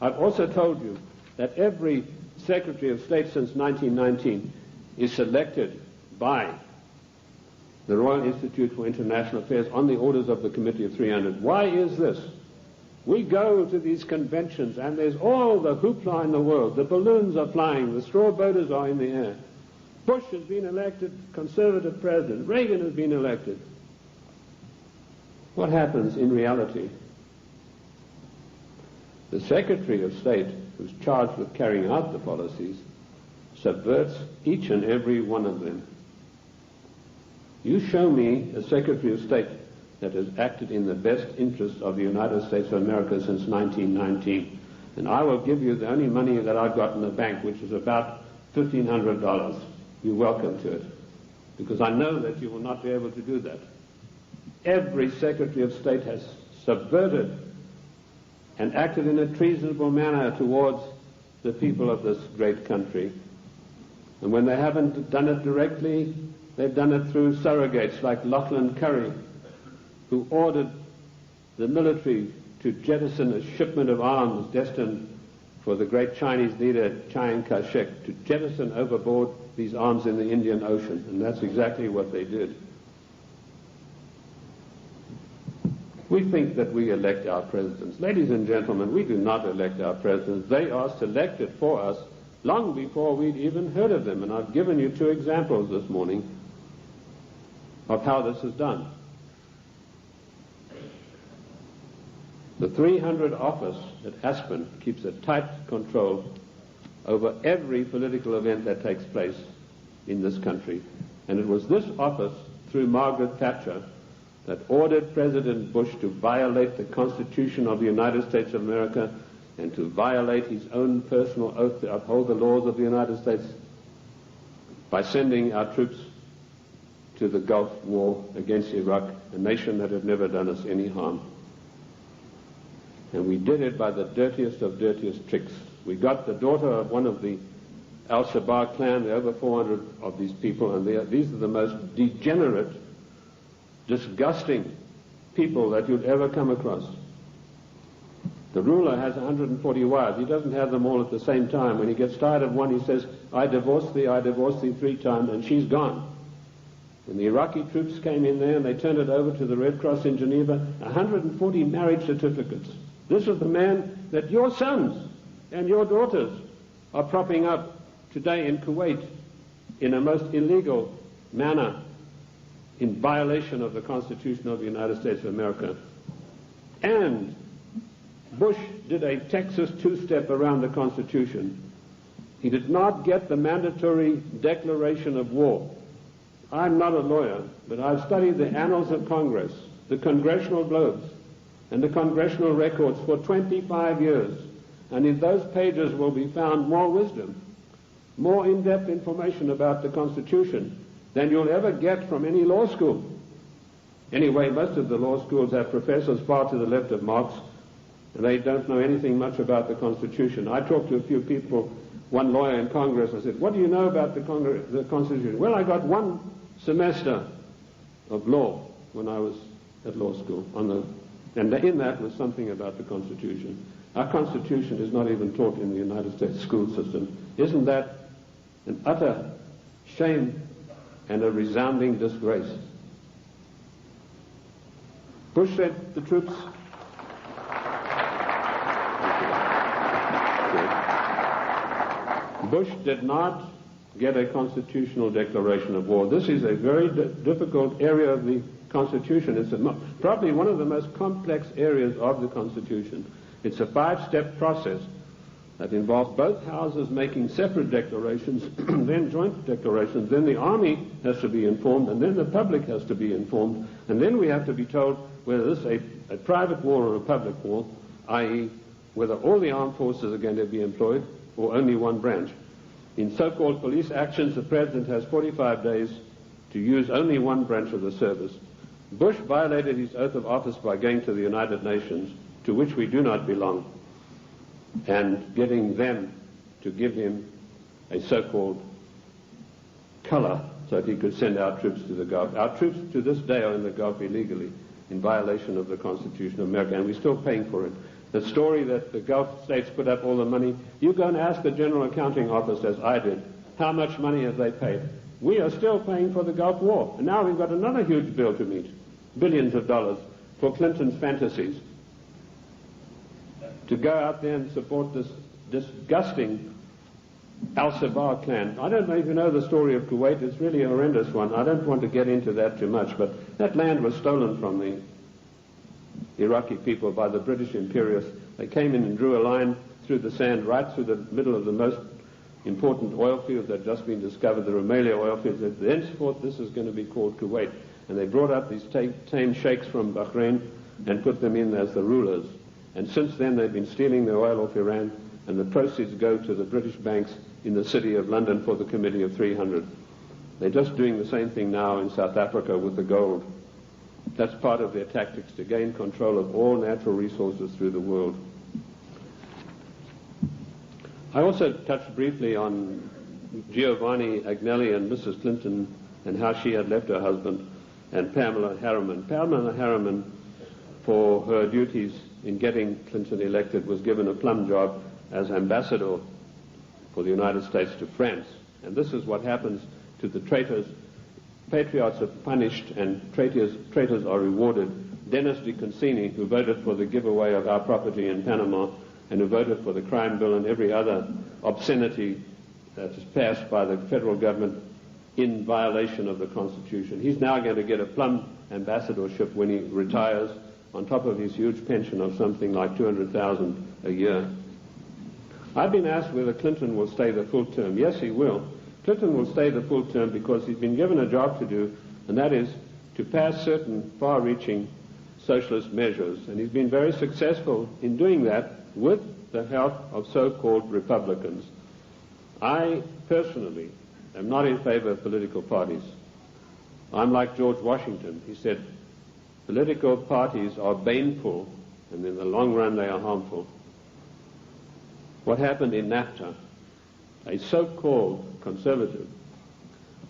I've also told you that every Secretary of State since 1919 is selected by the Royal Institute for International Affairs on the orders of the Committee of 300. Why is this? We go to these conventions and there's all the hoopla in the world. The balloons are flying, the straw boaters are in the air. Bush has been elected conservative president. Reagan has been elected. What happens in reality? The Secretary of State, who's charged with carrying out the policies, subverts each and every one of them. You show me a Secretary of State that has acted in the best interest of the United States of America since 1919, and I will give you the only money that I've got in the bank, which is about $1,500. You're welcome to it, because I know that you will not be able to do that. Every Secretary of State has subverted and acted in a treasonable manner towards the people of this great country. And when they haven't done it directly, they've done it through surrogates like Lachlan Curry, who ordered the military to jettison a shipment of arms destined for the great Chinese leader Chiang Kai-shek, to jettison overboard these arms in the Indian Ocean. And that's exactly what they did. We think that we elect our presidents. Ladies and gentlemen, we do not elect our presidents. They are selected for us long before we'd even heard of them. And I've given you two examples this morning of how this is done. The 300 office at Aspen keeps a tight control over every political event that takes place in this country. And it was this office, through Margaret Thatcher, that ordered President Bush to violate the Constitution of the United States of America and to violate his own personal oath to uphold the laws of the United States by sending our troops to the Gulf War against Iraq, a nation that had never done us any harm. And we did it by the dirtiest of dirtiest tricks. We got the daughter of one of the Al-Shabaab clan, there are over 400 of these people, and these are the most degenerate, disgusting people that you'd ever come across. The ruler has 140 wives. He doesn't have them all at the same time. When he gets tired of one, he says, I divorce thee 3 times, and she's gone. When the Iraqi troops came in there and they turned it over to the Red Cross in Geneva, 140 marriage certificates. This is the man that your sons and your daughters are propping up today in Kuwait in a most illegal manner, in violation of the Constitution of the United States of America. And Bush did a Texas two-step around the Constitution. He did not get the mandatory declaration of war. I'm not a lawyer, but I've studied the annals of Congress, the congressional globes, and the congressional records for 25 years. And in those pages will be found more wisdom, more in-depth information about the Constitution than you'll ever get from any law school. Anyway, most of the law schools have professors far to the left of Marx, and they don't know anything much about the Constitution. I talked to a few people, one lawyer in Congress, I said, what do you know about the Constitution? Well, I got one semester of law when I was at law school, and in that was something about the Constitution. Our Constitution is not even taught in the United States school system. Isn't that an utter shame and a resounding disgrace? Bush said the troops... Bush did not get a constitutional declaration of war. This is a very difficult area of the Constitution. It's probably one of the most complex areas of the Constitution. It's a 5-step process that involves both houses making separate declarations, then joint declarations, then the army has to be informed, and then the public has to be informed, and then we have to be told whether this is a private war or a public war, i.e. whether all the armed forces are going to be employed or only one branch. In so-called police actions, the President has 45 days to use only one branch of the service. Bush violated his oath of office by going to the United Nations, to which we do not belong, and getting them to give him a so-called color so that he could send our troops to the Gulf. Our troops to this day are in the Gulf illegally, in violation of the Constitution of America, and we're still paying for it. The story that the Gulf states put up all the money, you go and ask the General Accounting Office, as I did, how much money have they paid? We are still paying for the Gulf War, and now we've got another huge bill to meet, billions of dollars, for Clinton's fantasies, to go out there and support this disgusting Al-Shabaab clan. I don't know if you know the story of Kuwait. It's really a horrendous one. I don't want to get into that too much, but that land was stolen from the Iraqi people by the British imperialists. They came in and drew a line through the sand right through the middle of the most important oil fields that had just been discovered, the Rumelia oil fields. Thenceforth, this is going to be called Kuwait. And they brought up these tame sheikhs from Bahrain and put them in as the rulers. And since then, they've been stealing the oil off Iran, and the proceeds go to the British banks in the city of London for the Committee of 300. They're just doing the same thing now in South Africa with the gold. That's part of their tactics to gain control of all natural resources through the world. I also touched briefly on Giovanni Agnelli and Mrs. Clinton and how she had left her husband, and Pamela Harriman. Pamela Harriman, for her duties in getting Clinton elected, was given a plum job as ambassador for the United States to France. And this is what happens to the traitors. Patriots are punished and traitors are rewarded. Dennis DeConcini, who voted for the giveaway of our property in Panama and who voted for the crime bill and every other obscenity that is passed by the federal government in violation of the Constitution, he's now going to get a plum ambassadorship when he retires, on top of his huge pension of something like $200,000 a year. I've been asked whether Clinton will stay the full term. Yes, he will. Clinton will stay the full term because he's been given a job to do, and that is to pass certain far-reaching socialist measures. And he's been very successful in doing that with the help of so-called Republicans. I personally am not in favor of political parties. I'm like George Washington. He said, political parties are baneful, and in the long run they are harmful. What happened in NAFTA? A so-called conservative,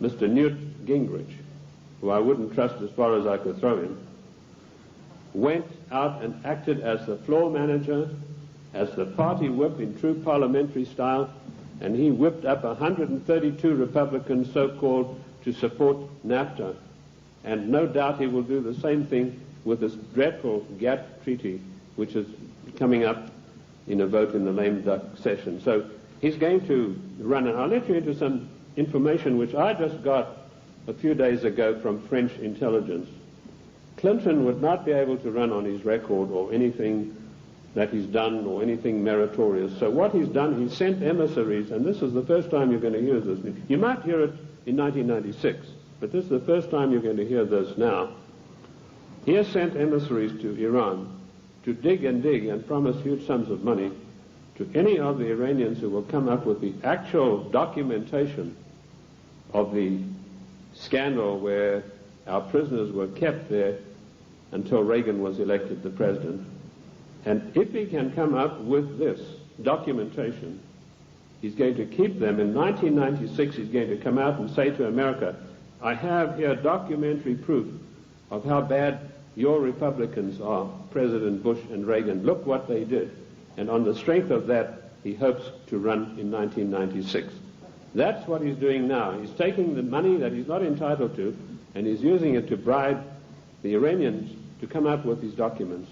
Mr. Newt Gingrich, who I wouldn't trust as far as I could throw him, went out and acted as the floor manager, as the party whip in true parliamentary style, and he whipped up 132 Republicans, so-called, to support NAFTA. And no doubt he will do the same thing with this dreadful GATT treaty, which is coming up in a vote in the lame duck session. So he's going to run, and I'll let you into some information which I just got a few days ago from French intelligence. Clinton would not be able to run on his record or anything that he's done or anything meritorious. So what he's done, he sent emissaries, and this is the first time you're going to hear this. You might hear it in 1996, but this is the first time you're going to hear this now. He has sent emissaries to Iran to dig and promise huge sums of money to any of the Iranians who will come up with the actual documentation of the scandal where our prisoners were kept there until Reagan was elected the president. And if he can come up with this documentation, he's going to keep them. In 1996, he's going to come out and say to America, I have here documentary proof of how bad your Republicans are, President Bush and Reagan. Look what they did. And on the strength of that, he hopes to run in 1996. That's what he's doing now. He's taking the money that he's not entitled to, and he's using it to bribe the Iranians to come up with these documents.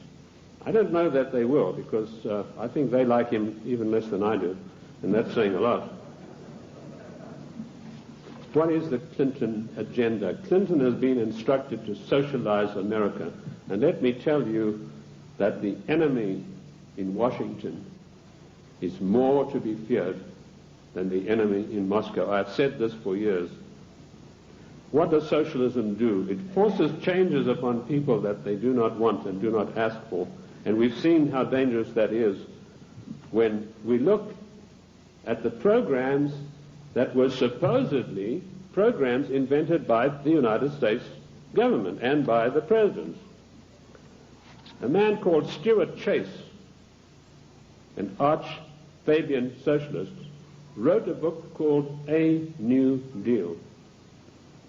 I don't know that they will, because I think they like him even less than I do, and that's saying a lot. What is the Clinton agenda? Clinton has been instructed to socialize America, and let me tell you that the enemy in Washington is more to be feared than the enemy in Moscow. I've said this for years. What does socialism do? It forces changes upon people that they do not want and do not ask for. And we've seen how dangerous that is when we look at the programs that were supposedly programs invented by the United States government and by the presidents. A man called Stuart Chase, an arch-Fabian socialist, wrote a book called A New Deal.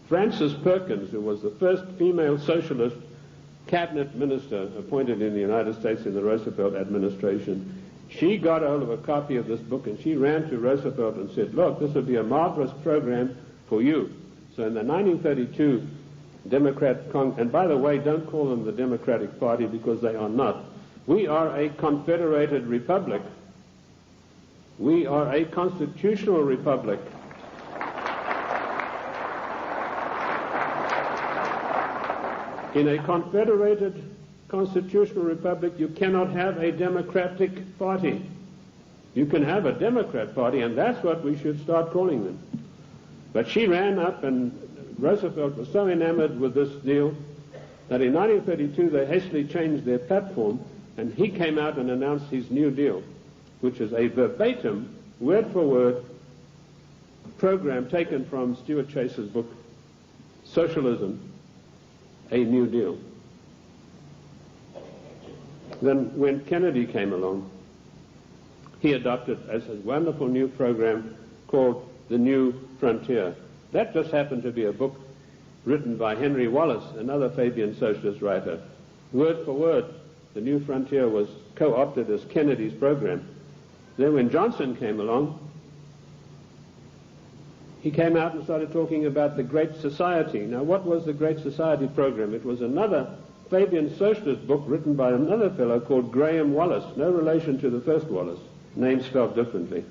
Frances Perkins, who was the first female socialist cabinet minister appointed in the United States in the Roosevelt administration, she got hold of a copy of this book and she ran to Roosevelt and said, look, this would be a marvelous program for you. So in the 1932 Democrat and by the way, don't call them the Democratic Party because they are not. We are a confederated republic. We are a constitutional republic. In a confederated constitutional republic, you cannot have a Democratic Party. You can have a Democrat Party, and that's what we should start calling them. But she ran up, and Roosevelt was so enamored with this deal that in 1932 they hastily changed their platform, and he came out and announced his New Deal, which is a verbatim, word-for-word program taken from Stuart Chase's book, Socialism, A New Deal. Then when Kennedy came along, he adopted as a wonderful new program called The New Frontier. That just happened to be a book written by Henry Wallace, another Fabian socialist writer. Word for word, The New Frontier was co-opted as Kennedy's program. Then when Johnson came along, he came out and started talking about the Great Society. Now, what was the Great Society program? It was another Fabian socialist book written by another fellow called Graham Wallace, no relation to the first Wallace, name spelled differently.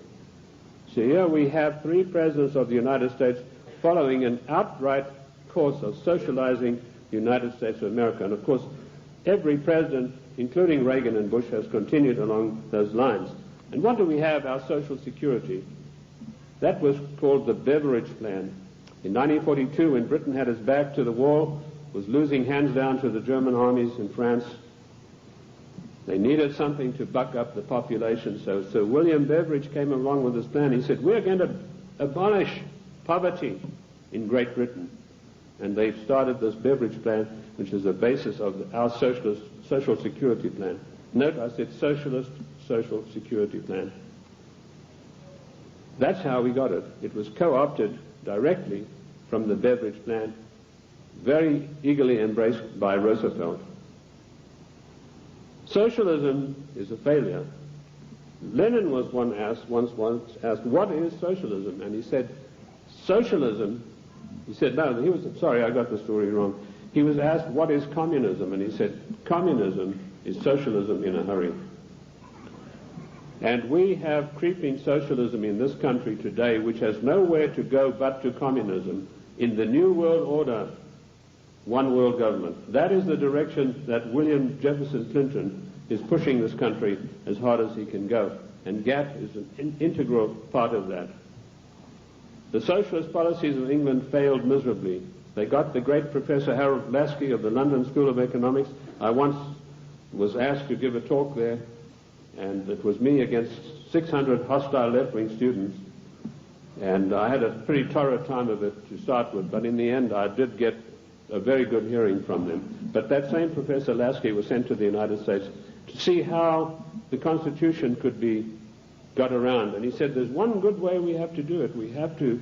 So here we have three presidents of the United States following an outright course of socializing the United States of America. And of course, every president, including Reagan and Bush, has continued along those lines. And what do we have? Our Social Security. That was called the Beveridge Plan. In 1942, when Britain had its back to the wall, was losing hands down to the German armies in France, they needed something to buck up the population. So Sir William Beveridge came along with this plan. He said, we're going to abolish poverty in Great Britain. and they've started this beverage plan, which is the basis of our socialist social security plan. Note, I said socialist social security plan. That's how we got it. It was co-opted directly from the beverage plan, very eagerly embraced by Roosevelt. Socialism is a failure. Lenin was once asked, what is socialism? And he said, socialism, he said, no, sorry, I got the story wrong. He was asked, what is communism? And he said, communism is socialism in a hurry. And we have creeping socialism in this country today, which has nowhere to go but to communism in the New World Order, one world government. That is the direction that William Jefferson Clinton is pushing this country as hard as he can go. And GATT is an integral part of that. The socialist policies of England failed miserably. They got the great Professor Harold Lasky of the London School of Economics. I once was asked to give a talk there, and it was me against 600 hostile left-wing students. And I had a pretty torrid time of it to start with, but in the end I did get a very good hearing from them. But that same Professor Lasky was sent to the United States to see how the Constitution could be got around. And he said, there's one good way we have to do it. We have to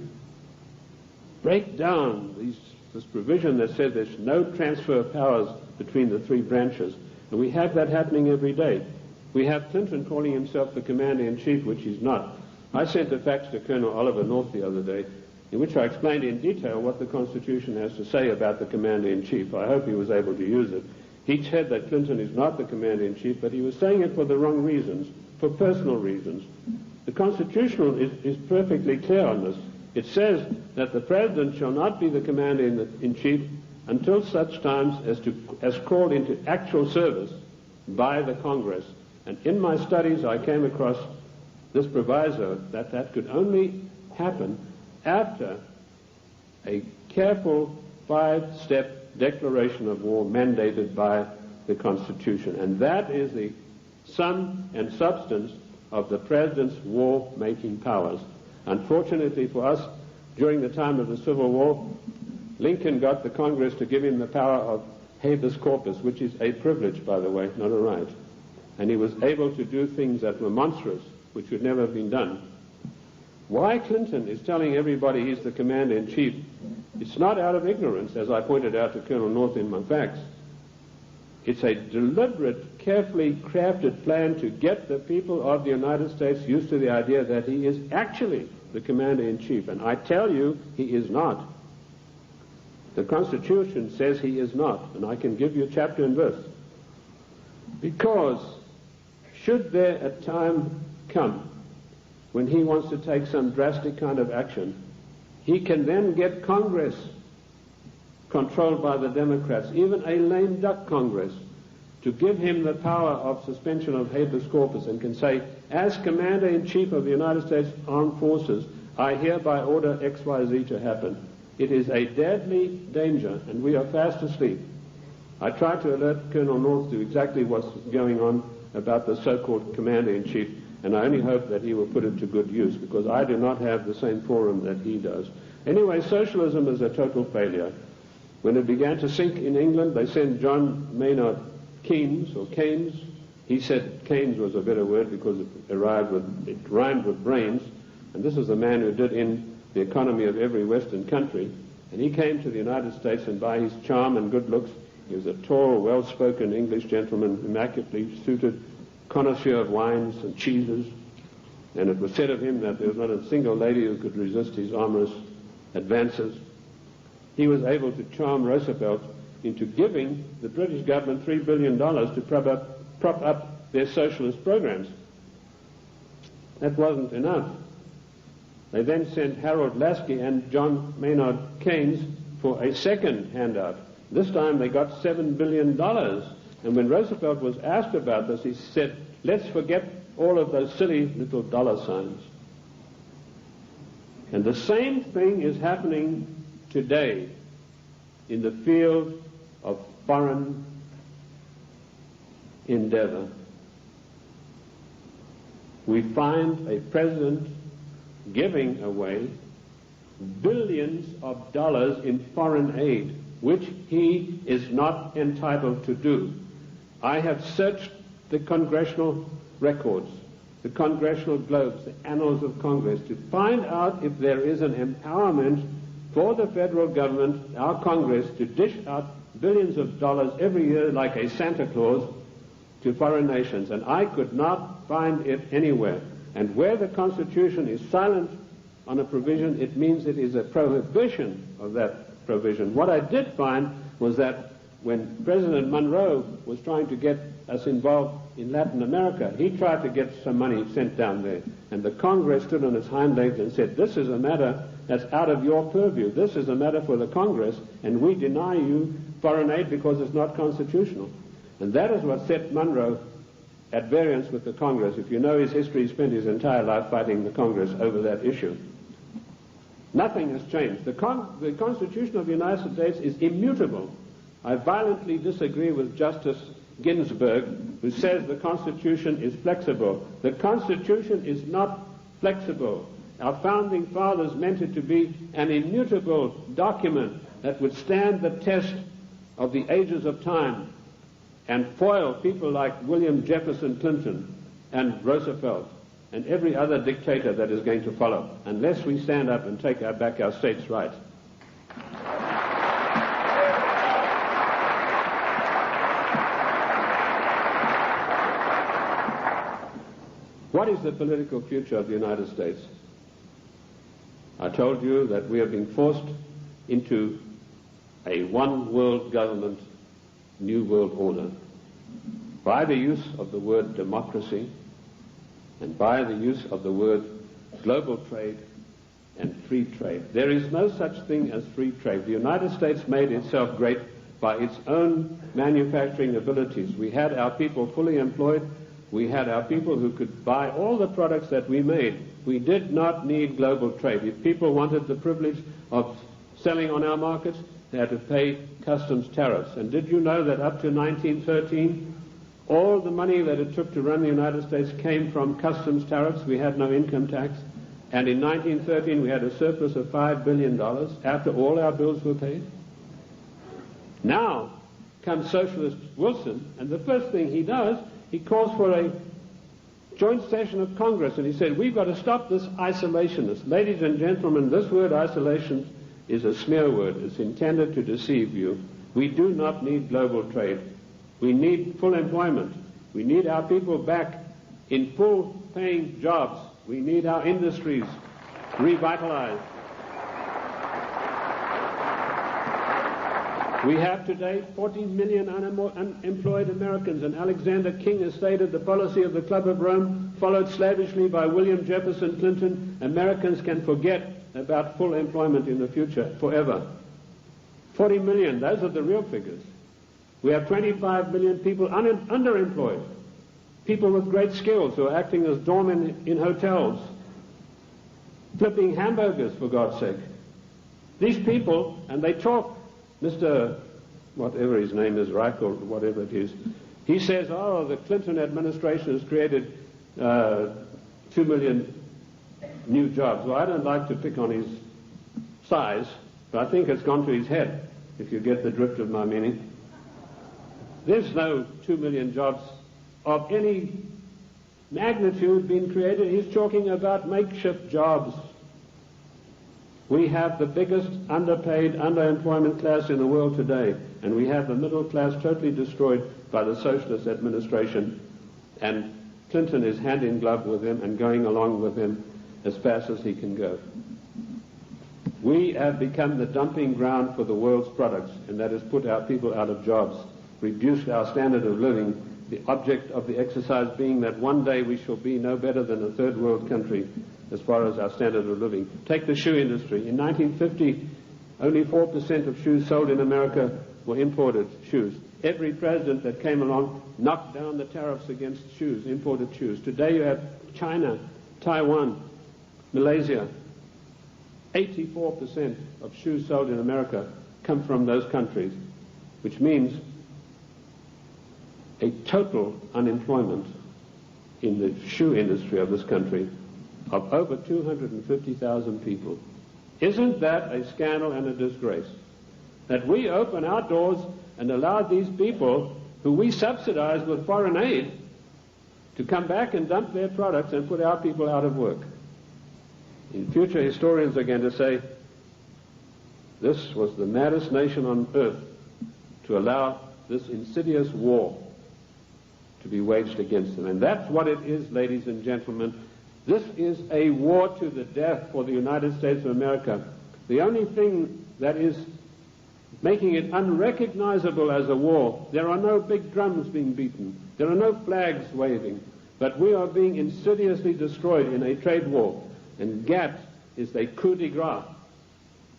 break down this provision that says there's no transfer of powers between the three branches. And we have that happening every day. We have Clinton calling himself the Commander-in-Chief, which he's not. I sent a fax to Colonel Oliver North the other day, in which I explained in detail what the Constitution has to say about the Commander-in-Chief. I hope he was able to use it. He said that Clinton is not the Commander-in-Chief, but he was saying it for the wrong reasons, for personal reasons. The Constitution is perfectly clear on this. It says that the President shall not be the Commander-in-Chief until such times as called into actual service by the Congress. And in my studies I came across this proviso that could only happen after a careful 5-step declaration of war mandated by the Constitution. And that is the sum and substance of the President's war-making powers. Unfortunately for us, during the time of the Civil War, Lincoln got the Congress to give him the power of habeas corpus, which is a privilege, by the way, not a right. And he was able to do things that were monstrous, which would never have been done. Why Clinton is telling everybody he's the Commander-in-Chief, it's not out of ignorance, as I pointed out to Colonel North in my facts. It's a deliberate, carefully crafted plan to get the people of the United States used to the idea that he is actually the Commander-in-Chief. And I tell you, he is not. The Constitution says he is not, and I can give you chapter and verse. Because should there a time come when he wants to take some drastic kind of action, he can then get Congress controlled by the Democrats, even a lame duck Congress, to give him the power of suspension of habeas corpus, and can say, as Commander-in-Chief of the United States Armed Forces, I hereby order XYZ to happen. It is a deadly danger, and we are fast asleep. I tried to alert Colonel North to exactly what's going on about the so-called Commander-in-Chief, and I only hope that he will put it to good use, because I do not have the same forum that he does. Anyway, socialism is a total failure. When it began to sink in England, they sent John Maynard Keynes, or Keynes. He said Keynes was a better word because it rhymed with brains, and this is the man who did in the economy of every Western country. And he came to the United States, and by his charm and good looks, he was a tall, well-spoken English gentleman, immaculately suited, connoisseur of wines and cheeses. And it was said of him that there was not a single lady who could resist his amorous advances. He was able to charm Roosevelt into giving the British government $3 billion to prop up their socialist programs. That wasn't enough. They then sent Harold Lasky and John Maynard Keynes for a second handout. This time they got $7 billion. And when Roosevelt was asked about this, he said, let's forget all of those silly little dollar signs. And the same thing is happening today in the field of foreign endeavor. We find a president giving away billions of dollars in foreign aid, which he is not entitled to do. I have searched the congressional records, the congressional globes, the annals of Congress, to find out if there is an empowerment for the federal government, our Congress, to dish out billions of dollars every year like a Santa Claus to foreign nations. And I could not find it anywhere. And where the Constitution is silent on a provision, it means it is a prohibition of that provision. What I did find was that when President Monroe was trying to get us involved in Latin America, he tried to get some money sent down there. And the Congress stood on its hind legs and said, this is a matter that's out of your purview. This is a matter for the Congress, and we deny you foreign aid because it's not constitutional. And that is what set Monroe at variance with the Congress. If you know his history, he spent his entire life fighting the Congress over that issue. Nothing has changed. The Constitution of the United States is immutable. I violently disagree with Justice Ginsburg, who says the Constitution is flexible. The Constitution is not flexible. Our founding fathers meant it to be an immutable document that would stand the test of the ages of time and foil people like William Jefferson Clinton and Roosevelt and every other dictator that is going to follow, unless we stand up and take back our states' rights. What is the political future of the United States? I told you that we are being forced into a one-world government, new world order, by the use of the word democracy and by the use of the word global trade and free trade. There is no such thing as free trade. The United States made itself great by its own manufacturing abilities. We had our people fully employed. We had our people who could buy all the products that we made. We did not need global trade. If people wanted the privilege of selling on our markets, they had to pay customs tariffs. And did you know that up to 1913, all the money that it took to run the United States came from customs tariffs? We had no income tax. And in 1913, we had a surplus of $5 billion after all our bills were paid. Now comes Socialist Wilson, and the first thing he does, he calls for a joint session of Congress, and he said, we've got to stop this isolationist. Ladies and gentlemen, this word isolation is a smear word. It's intended to deceive you. We do not need global trade. We need full employment. We need our people back in full-paying jobs. We need our industries revitalized. We have today 40 million unemployed Americans, and Alexander King has stated the policy of the Club of Rome, followed slavishly by William Jefferson Clinton. Americans can forget about full employment in the future forever. 40 million, those are the real figures. We have 25 million people underemployed, people with great skills who are acting as doormen in hotels, flipping hamburgers, for God's sake. These people, and they talk, Mr. whatever his name is, Reich or whatever it is, he says, oh, the Clinton administration has created 2 million new jobs. Well, I don't like to pick on his size, but I think it's gone to his head, if you get the drift of my meaning. There's no 2 million jobs of any magnitude being created. He's talking about makeshift jobs. We have the biggest underpaid, underemployment class in the world today, and we have the middle class totally destroyed by the socialist administration, and Clinton is hand in glove with him and going along with him as fast as he can go. We have become the dumping ground for the world's products, and that has put our people out of jobs, reduced our standard of living, the object of the exercise being that one day we shall be no better than a third world country as far as our standard of living. Take the shoe industry. In 1950, only 4% of shoes sold in America were imported shoes. Every president that came along knocked down the tariffs against shoes, imported shoes. Today you have China, Taiwan, Malaysia. 84% of shoes sold in America come from those countries, which means a total unemployment in the shoe industry of this country of over 250,000 people. Isn't that a scandal and a disgrace? That we open our doors and allow these people who we subsidize with foreign aid to come back and dump their products and put our people out of work. In future, historians are going to say, this was the maddest nation on earth to allow this insidious war to be waged against them. And that's what it is, ladies and gentlemen. This is a war to the death for the United States of America. The only thing that is making it unrecognizable as a war, there are no big drums being beaten, there are no flags waving, but we are being insidiously destroyed in a trade war. And GATT is a coup de grace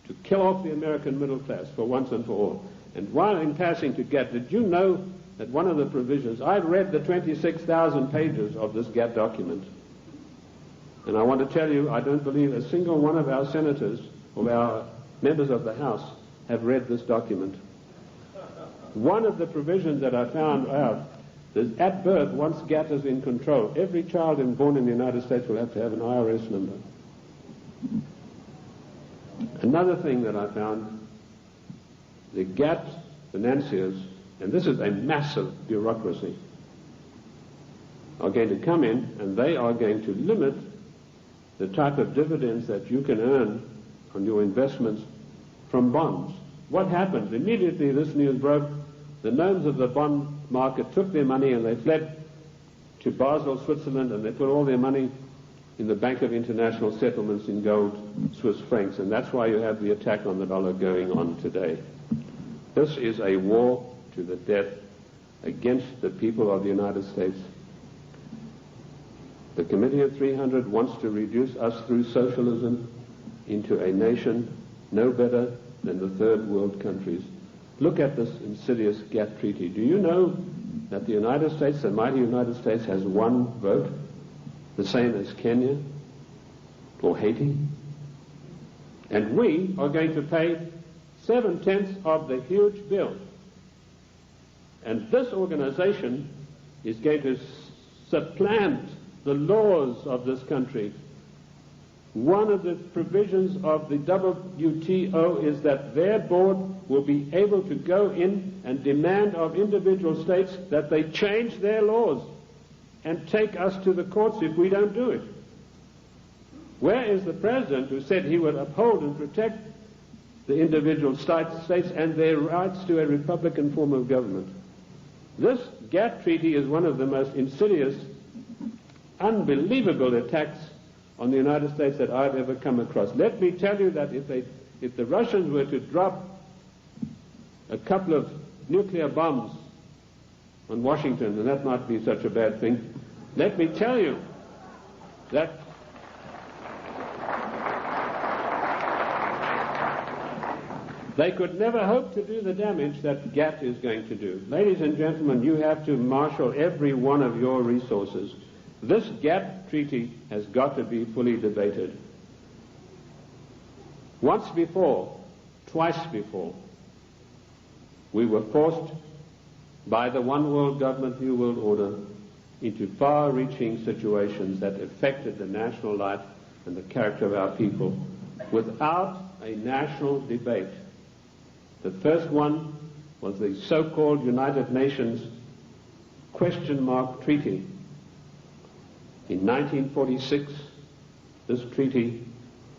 to kill off the American middle class for once and for all. And while in passing to GATT, did you know that one of the provisions, I've read the 26,000 pages of this GATT document, and I want to tell you, I don't believe a single one of our senators or our members of the House have read this document. One of the provisions that I found out is at birth, once GATT is in control, every child born in the United States will have to have an IRS number. Another thing that I found, the GATT financiers, and this is a massive bureaucracy, are going to come in and they are going to limit the type of dividends that you can earn on your investments from bonds. What happened? Immediately this news broke, the gnomes of the bond market took their money and they fled to Basel, Switzerland, and they put all their money in the Bank of International Settlements in gold, Swiss francs, and that's why you have the attack on the dollar going on today. This is a war to the death against the people of the United States. The Committee of 300 wants to reduce us through socialism into a nation no better than the third world countries. Look at this insidious GATT treaty. Do you know that the United States, the mighty United States, has one vote, the same as Kenya or Haiti? And we are going to pay 7/10 of the huge bill. And this organization is going to supplant the laws of this country. One of the provisions of the WTO is that their board will be able to go in and demand of individual states that they change their laws and take us to the courts if we don't do it. Where is the president who said he would uphold and protect the individual states and their rights to a republican form of government? This GATT treaty is one of the most insidious, unbelievable attacks on the United States that I've ever come across. Let me tell you that if the Russians were to drop a couple of nuclear bombs on Washington, and that might be such a bad thing, let me tell you that they could never hope to do the damage that GATT is going to do. Ladies and gentlemen, you have to marshal every one of your resources. This GATT treaty has got to be fully debated. Once before, twice before, we were forced by the one world government, new world order into far-reaching situations that affected the national life and the character of our people without a national debate. The first one was the so-called United Nations question mark treaty. In 1946, this treaty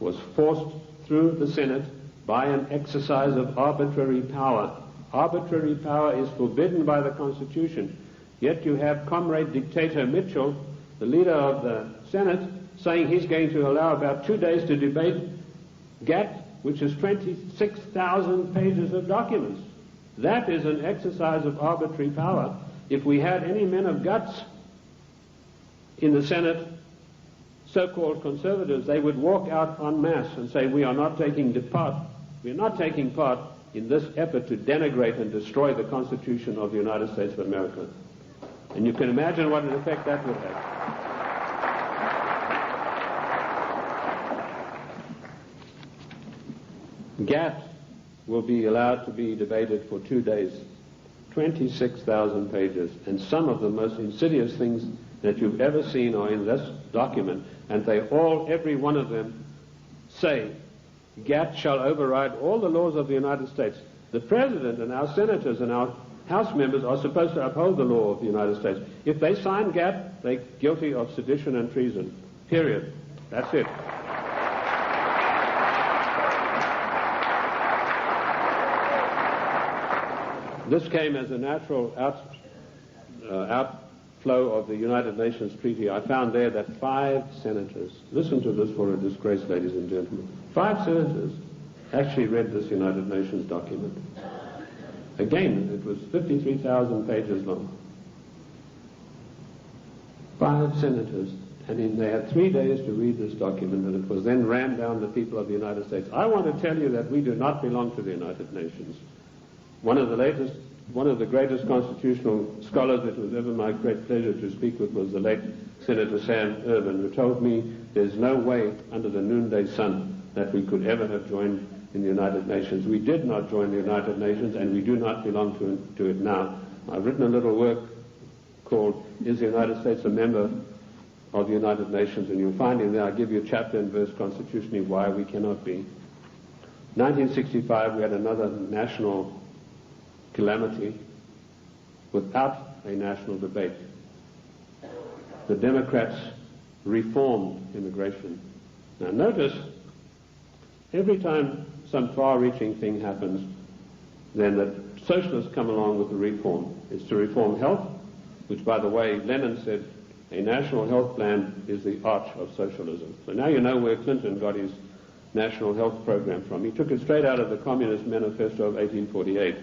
was forced through the Senate by an exercise of arbitrary power. Arbitrary power is forbidden by the Constitution. Yet you have Comrade Dictator Mitchell, the leader of the Senate, saying he's going to allow about 2 days to debate GATT, which is 26,000 pages of documents. That is an exercise of arbitrary power. If we had any men of guts in the Senate, so-called conservatives, they would walk out en masse and say, we are not taking part in this effort to denigrate and destroy the Constitution of the United States of America. And you can imagine what an effect that would have. GATT will be allowed to be debated for 2 days, 26,000 pages, and some of the most insidious things that you've ever seen are in this document, and they all, every one of them, say GATT shall override all the laws of the United States. The President and our senators and our House members are supposed to uphold the law of the United States. If they sign GATT, they're guilty of sedition and treason. Period. That's it. This came as a natural outflow of the United Nations Treaty. I found there that 5 senators, listen to this for a disgrace, ladies and gentlemen, 5 senators actually read this United Nations document. Again, it was 53,000 pages long. 5 senators, and they had 3 days to read this document, and it was then rammed down the people of the United States. I want to tell you that we do not belong to the United Nations. One of the greatest constitutional scholars it was ever my great pleasure to speak with was the late Senator Sam Ervin, who told me there's no way under the noonday sun that we could ever have joined in the United Nations. We did not join the United Nations, and we do not belong to it now. I've written a little work called Is the United States a Member of the United Nations? And you'll find in there I give you chapter and verse constitutionally why we cannot be. 1965 we had another national calamity without a national debate. The Democrats reformed immigration. Now notice, every time some far-reaching thing happens, then the socialists come along with the reform. It's to reform health, which, by the way, Lenin said a national health plan is the arch of socialism. So now you know where Clinton got his national health program from. He took it straight out of the Communist Manifesto of 1848.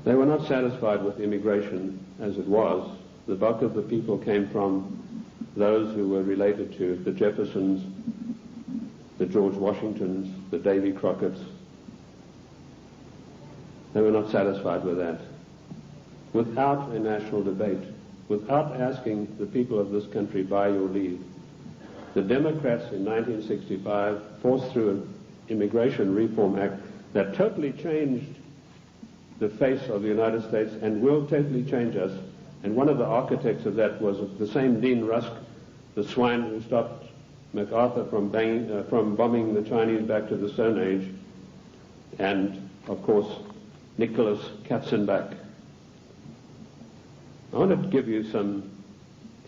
They were not satisfied with immigration as it was. The bulk of the people came from those who were related to the Jeffersons, the George Washingtons, the Davy Crockett's. They were not satisfied with that. Without a national debate, without asking the people of this country by your leave, the Democrats in 1965 forced through an Immigration Reform Act that totally changed the face of the United States and will totally change us. And one of the architects of that was the same Dean Rusk, the swine who stopped MacArthur from bombing the Chinese back to the Stone Age, and, of course, Nicholas Katzenbach. I want to give you some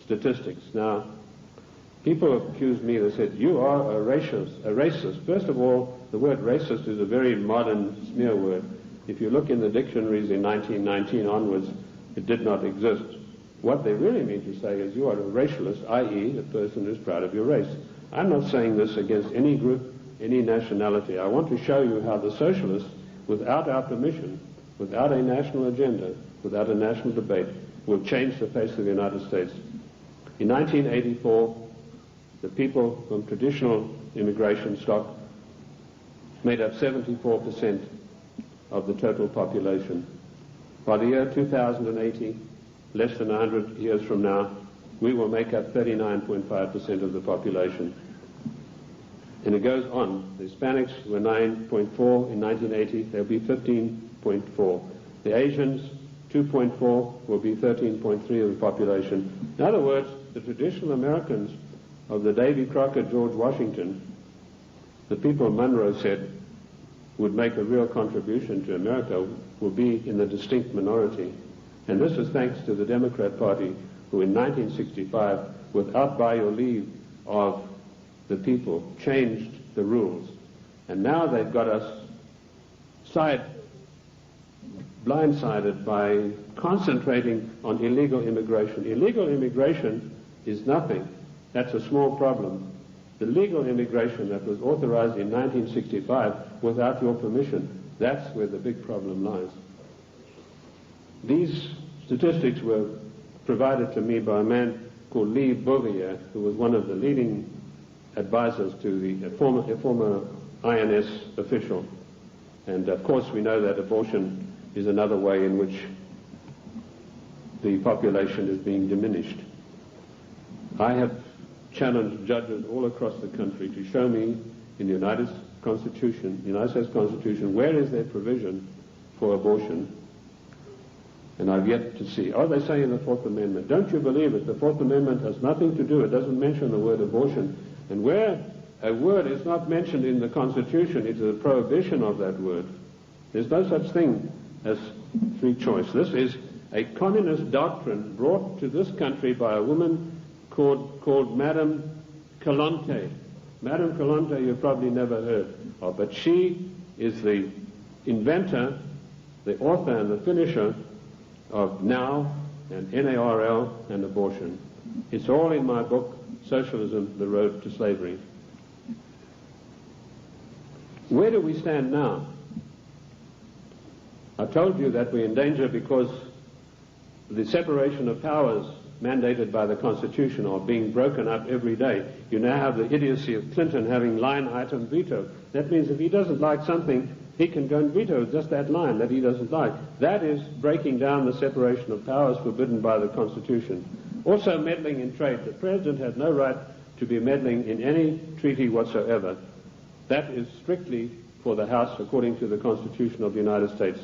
statistics. Now, people have accused me, they said, you are a racist. First of all, the word racist is a very modern smear word. If you look in the dictionaries in 1919 onwards, it did not exist. What they really mean to say is you are a racialist, i.e. a person who's proud of your race. I'm not saying this against any group, any nationality. I want to show you how the socialists, without our permission, without a national agenda, without a national debate, will change the face of the United States. In 1984, the people from traditional immigration stock made up 74% of the total population. By the year 2080, less than 100 years from now, we will make up 39.5% of the population. And it goes on. The Hispanics were 9.4 in 1980, they'll be 15.4. The Asians, 2.4, will be 13.3 of the population. In other words, the traditional Americans of the Davy Crockett, George Washington, the people Monroe said would make a real contribution to America, will be in the distinct minority. And this is thanks to the Democrat Party, who in 1965, without by your leave of the people, changed the rules. And now they've got us blindsided by concentrating on illegal immigration. Illegal immigration is nothing. That's a small problem. The legal immigration that was authorized in 1965 without your permission, that's where the big problem lies. These statistics were provided to me by a man called Lee Bouvier, who was one of the leading advisors to a former INS official. And of course we know that abortion is another way in which the population is being diminished. I have challenged judges all across the country to show me in the United States Constitution, where is there provision for abortion? And I've yet to see. Oh, they say in the Fourth Amendment. Don't you believe it? The Fourth Amendment has nothing to do. It doesn't mention the word abortion. And where a word is not mentioned in the Constitution, it is a prohibition of that word. There's no such thing as free choice. This is a communist doctrine brought to this country by a woman called Madame Calonte. Madame Calonte you've probably never heard of, but she is the inventor, the author and the finisher of NOW and NARL and abortion. It's all in my book, Socialism, The Road to Slavery. Where do we stand now? I told you that we're in danger because the separation of powers mandated by the Constitution are being broken up every day. You now have the idiocy of Clinton having line item veto. That means if he doesn't like something, he can go and veto just that line that he doesn't like. That is breaking down the separation of powers forbidden by the Constitution. Also meddling in trade. The President has no right to be meddling in any treaty whatsoever. That is strictly for the House according to the Constitution of the United States.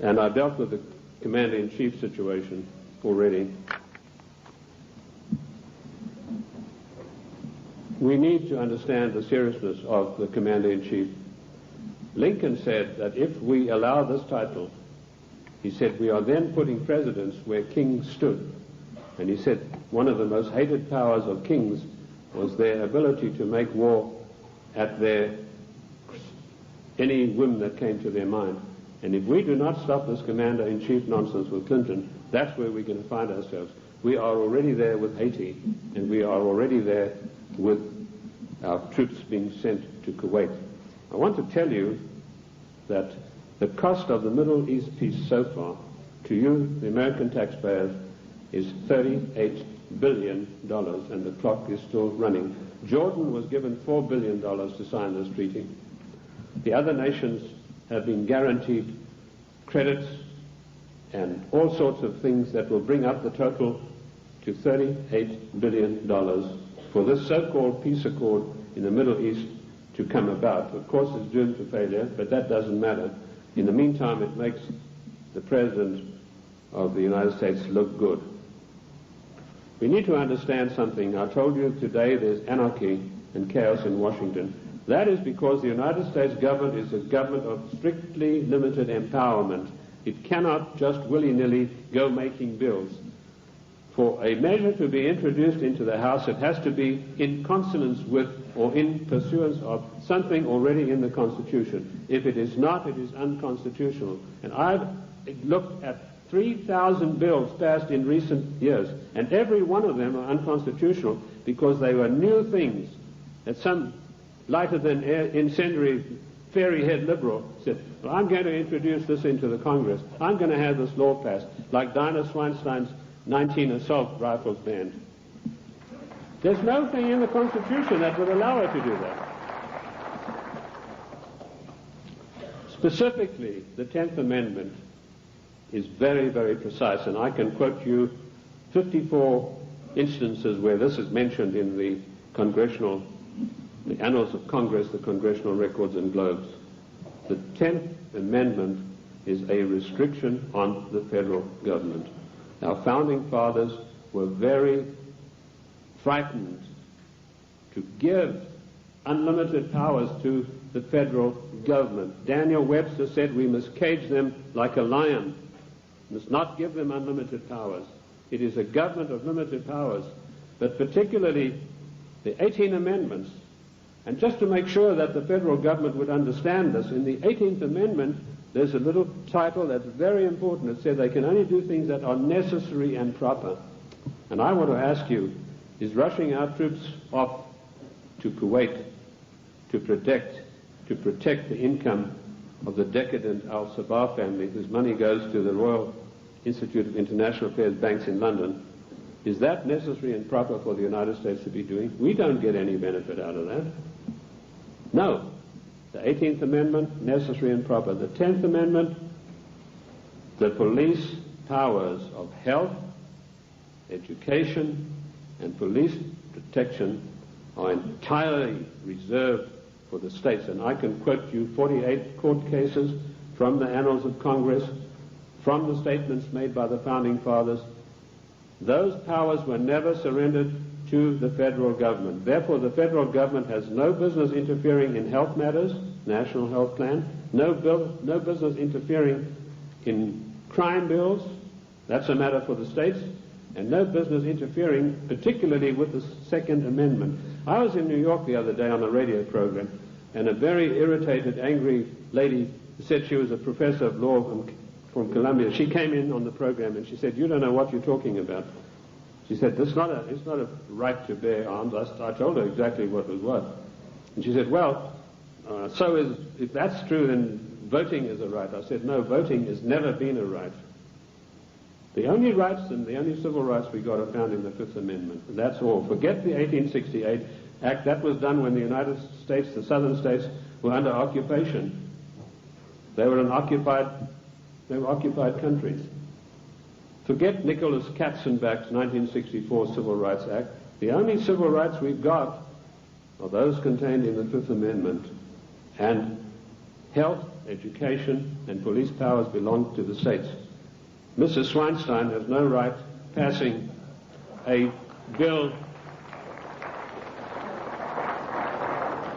And I dealt with the Commander-in-Chief situation already. We need to understand the seriousness of the Commander-in-Chief. Lincoln said that if we allow this title, he said, we are then putting presidents where kings stood. And he said one of the most hated powers of kings was their ability to make war at any whim that came to their mind. And if we do not stop this Commander-in-Chief nonsense with Clinton, that's where we're going to find ourselves. We are already there with Haiti, and we are already there with our troops being sent to Kuwait. I want to tell you that the cost of the Middle East peace so far, to you, the American taxpayers, is $38 billion, and the clock is still running. Jordan was given $4 billion to sign this treaty. The other nations have been guaranteed credits and all sorts of things that will bring up the total to $38 billion for this so-called peace accord in the Middle East to come about. Of course, it's doomed to failure, but that doesn't matter. In the meantime, it makes the President of the United States look good. We need to understand something. I told you today there's anarchy and chaos in Washington. That is because the United States government is a government of strictly limited empowerment. It cannot just willy-nilly go making bills. For a measure to be introduced into the House, it has to be in consonance with or in pursuance of something already in the Constitution. If it is not, it is unconstitutional. And I've looked at 3,000 bills passed in recent years, and every one of them are unconstitutional because they were new things that some lighter-than-air incendiary fairy-head liberal said, well, I'm going to introduce this into the Congress. I'm going to have this law passed, like Dinah Swinstein's 19 assault rifles banned. There's no thing in the Constitution that would allow her to do that. Specifically, the 10th Amendment is very, very precise, and I can quote you 54 instances where this is mentioned in the Annals of Congress, the Congressional Records and Globes. The 10th Amendment is a restriction on the federal government. Our founding fathers were very frightened to give unlimited powers to the federal government. Daniel Webster said we must cage them like a lion, must not give them unlimited powers. It is a government of limited powers, but particularly the 18 amendments. And just to make sure that the federal government would understand this, in the 18th Amendment, there's a little title that's very important. It says they can only do things that are necessary and proper. And I want to ask you, is rushing our troops off to Kuwait to protect the income of the decadent Al-Sabah family, whose money goes to the Royal Institute of International Affairs banks in London, is that necessary and proper for the United States to be doing? We don't get any benefit out of that. No. The 18th Amendment, necessary and proper. The 10th Amendment, the police powers of health, education, and police protection are entirely reserved for the states. And I can quote you 48 court cases from the Annals of Congress, from the statements made by the Founding Fathers. Those powers were never surrendered to the federal government. Therefore, the federal government has no business interfering in health matters, national health plan, no business interfering in crime bills, that's a matter for the states, and no business interfering particularly with the Second Amendment. I was in New York the other day on a radio program, and a very irritated, angry lady said she was a professor of law from Columbia. She came in on the program and she said, "You don't know what you're talking about." She said, it's not a right to bear arms. I told her exactly what was what. And she said, well, if that's true, then voting is a right. I said, no, voting has never been a right. The only rights and the only civil rights we got are found in the Fifth Amendment. And that's all. Forget the 1868 Act. That was done when the United States, the southern states, were under occupation. They were occupied countries. Forget Nicholas Katzenbach's 1964 Civil Rights Act. The only civil rights we've got are those contained in the Fifth Amendment. And health, education, and police powers belong to the states. Mrs. Swinstein has no right passing a bill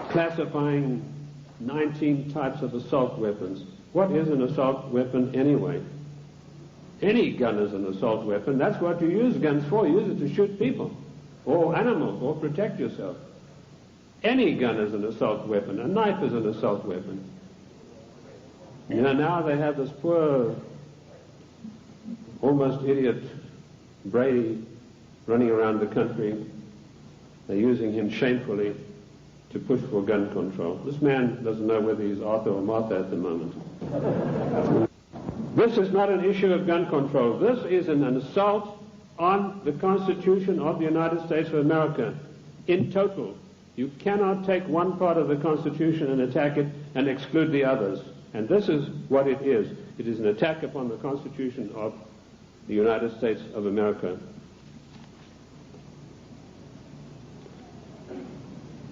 classifying 19 types of assault weapons. What is an assault weapon anyway? Any gun is an assault weapon. That's what you use guns for. You use it to shoot people or animals or protect yourself. Any gun is an assault weapon. A knife is an assault weapon. You know, now they have this poor, almost idiot Brady running around the country. They're using him shamefully to push for gun control. This man doesn't know whether he's Arthur or Martha at the moment. This is not an issue of gun control. This is an assault on the Constitution of the United States of America in total. You cannot take one part of the Constitution and attack it and exclude the others. And this is what it is. It is an attack upon the Constitution of the United States of America.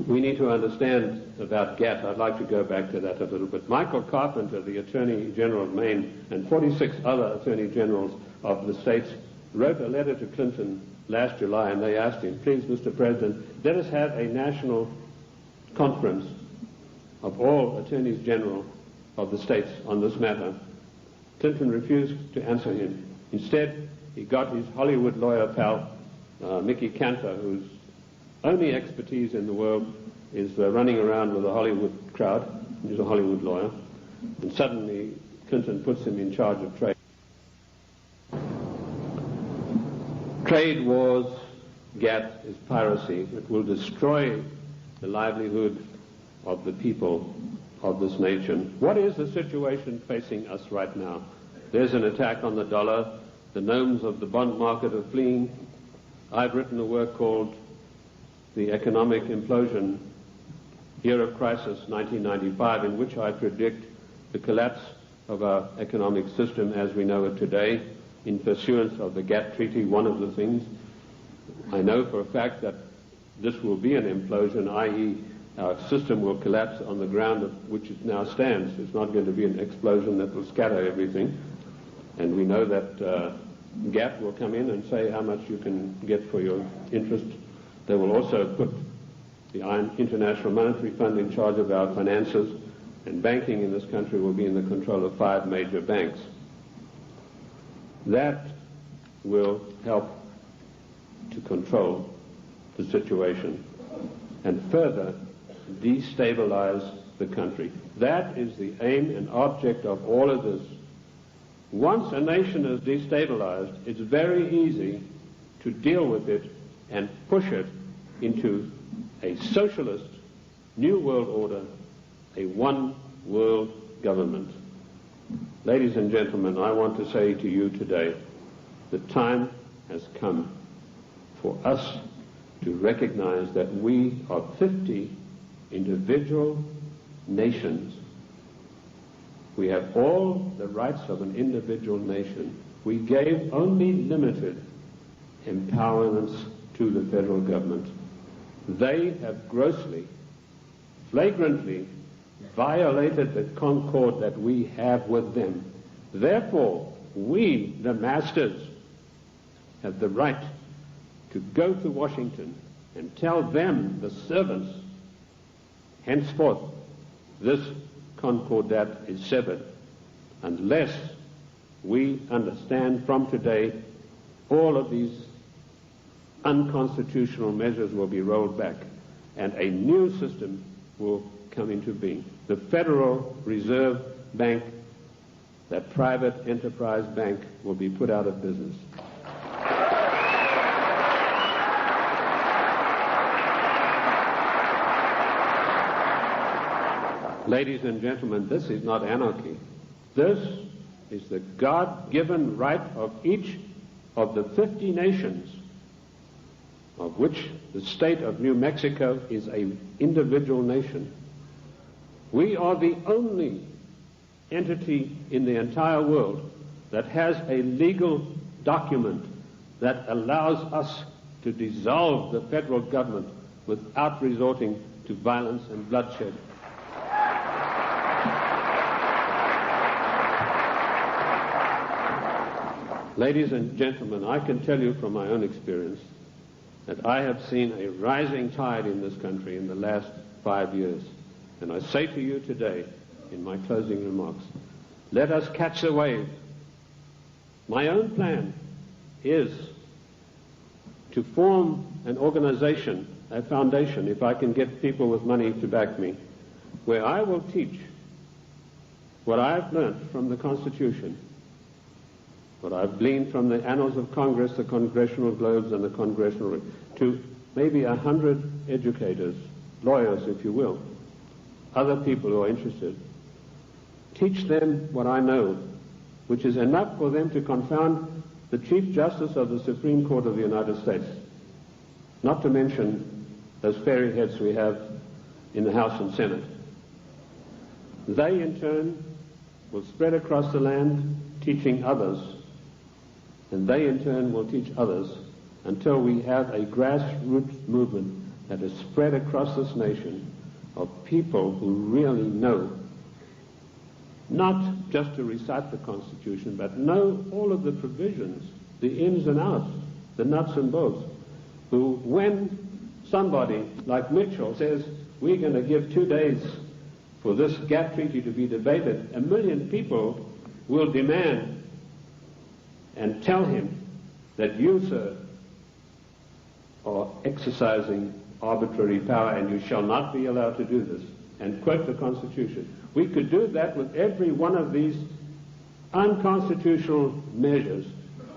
We need to understand about GATT. I'd like to go back to that a little bit. Michael Carpenter, the Attorney General of Maine, and 46 other Attorney Generals of the states wrote a letter to Clinton last July, and they asked him, please, Mr. President, let us have a national conference of all Attorneys General of the states on this matter. Clinton refused to answer him. Instead, he got his Hollywood lawyer pal, Mickey Cantor, whose only expertise in the world is running around with a Hollywood crowd. He's a Hollywood lawyer. And suddenly, Clinton puts him in charge of trade. Trade wars, GATT, is piracy. It will destroy the livelihood of the people of this nation. What is the situation facing us right now? There's an attack on the dollar. The gnomes of the bond market are fleeing. I've written a work called The Economic Implosion, Year of Crisis, 1995, in which I predict the collapse of our economic system as we know it today in pursuance of the GATT Treaty. One of the things I know for a fact that this will be an implosion, i.e. our system will collapse on the ground of which it now stands. It's not going to be an explosion that will scatter everything. And we know that GATT will come in and say how much you can get for your interest. They will also put the International Monetary Fund in charge of our finances, and banking in this country will be in the control of 5 major banks. That will help to control the situation and further destabilize the country. That is the aim and object of all of this. Once a nation is destabilized, it's very easy to deal with it and push it into a socialist new world order, a one world government. Ladies and gentlemen, I want to say to you today, the time has come for us to recognize that we are 50 individual nations. We have all the rights of an individual nation. We gave only limited empowerments to the federal government. They have grossly, flagrantly violated the concord that we have with them. Therefore, we, the masters, have the right to go to Washington and tell them, the servants, henceforth, this concordat is severed, unless we understand from today all of these unconstitutional measures will be rolled back and a new system will come into being. The Federal Reserve Bank, that private enterprise bank, will be put out of business. Ladies and gentlemen, this is not anarchy. This is the God-given right of each of the 50 nations, of which the state of New Mexico is an individual nation. We are the only entity in the entire world that has a legal document that allows us to dissolve the federal government without resorting to violence and bloodshed. Ladies and gentlemen, I can tell you from my own experience that I have seen a rising tide in this country in the last 5 years. And I say to you today, in my closing remarks, let us catch the wave. My own plan is to form an organization, a foundation, if I can get people with money to back me, where I will teach what I've learned from the Constitution, what I've gleaned from the annals of Congress, the Congressional Globes, and the Congressional, to maybe 100 educators, lawyers, if you will, other people who are interested. Teach them what I know, which is enough for them to confound the Chief Justice of the Supreme Court of the United States, not to mention those fairy heads we have in the House and Senate. They, in turn, will spread across the land, teaching others, and they in turn will teach others until we have a grassroots movement that is spread across this nation of people who really know, not just to recite the Constitution, but know all of the provisions, the ins and outs, the nuts and bolts, who, when somebody like Mitchell says, we're going to give 2 days for this gap treaty to be debated, 1 million people will demand and tell him that you, sir, are exercising arbitrary power and you shall not be allowed to do this, and quote the Constitution. We could do that with every one of these unconstitutional measures.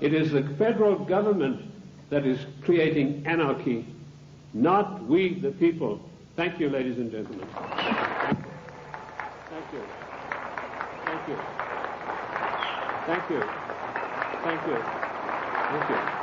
It is the federal government that is creating anarchy, not we, the people. Thank you, ladies and gentlemen. Thank you. Thank you. Thank you. Thank you. Thank you.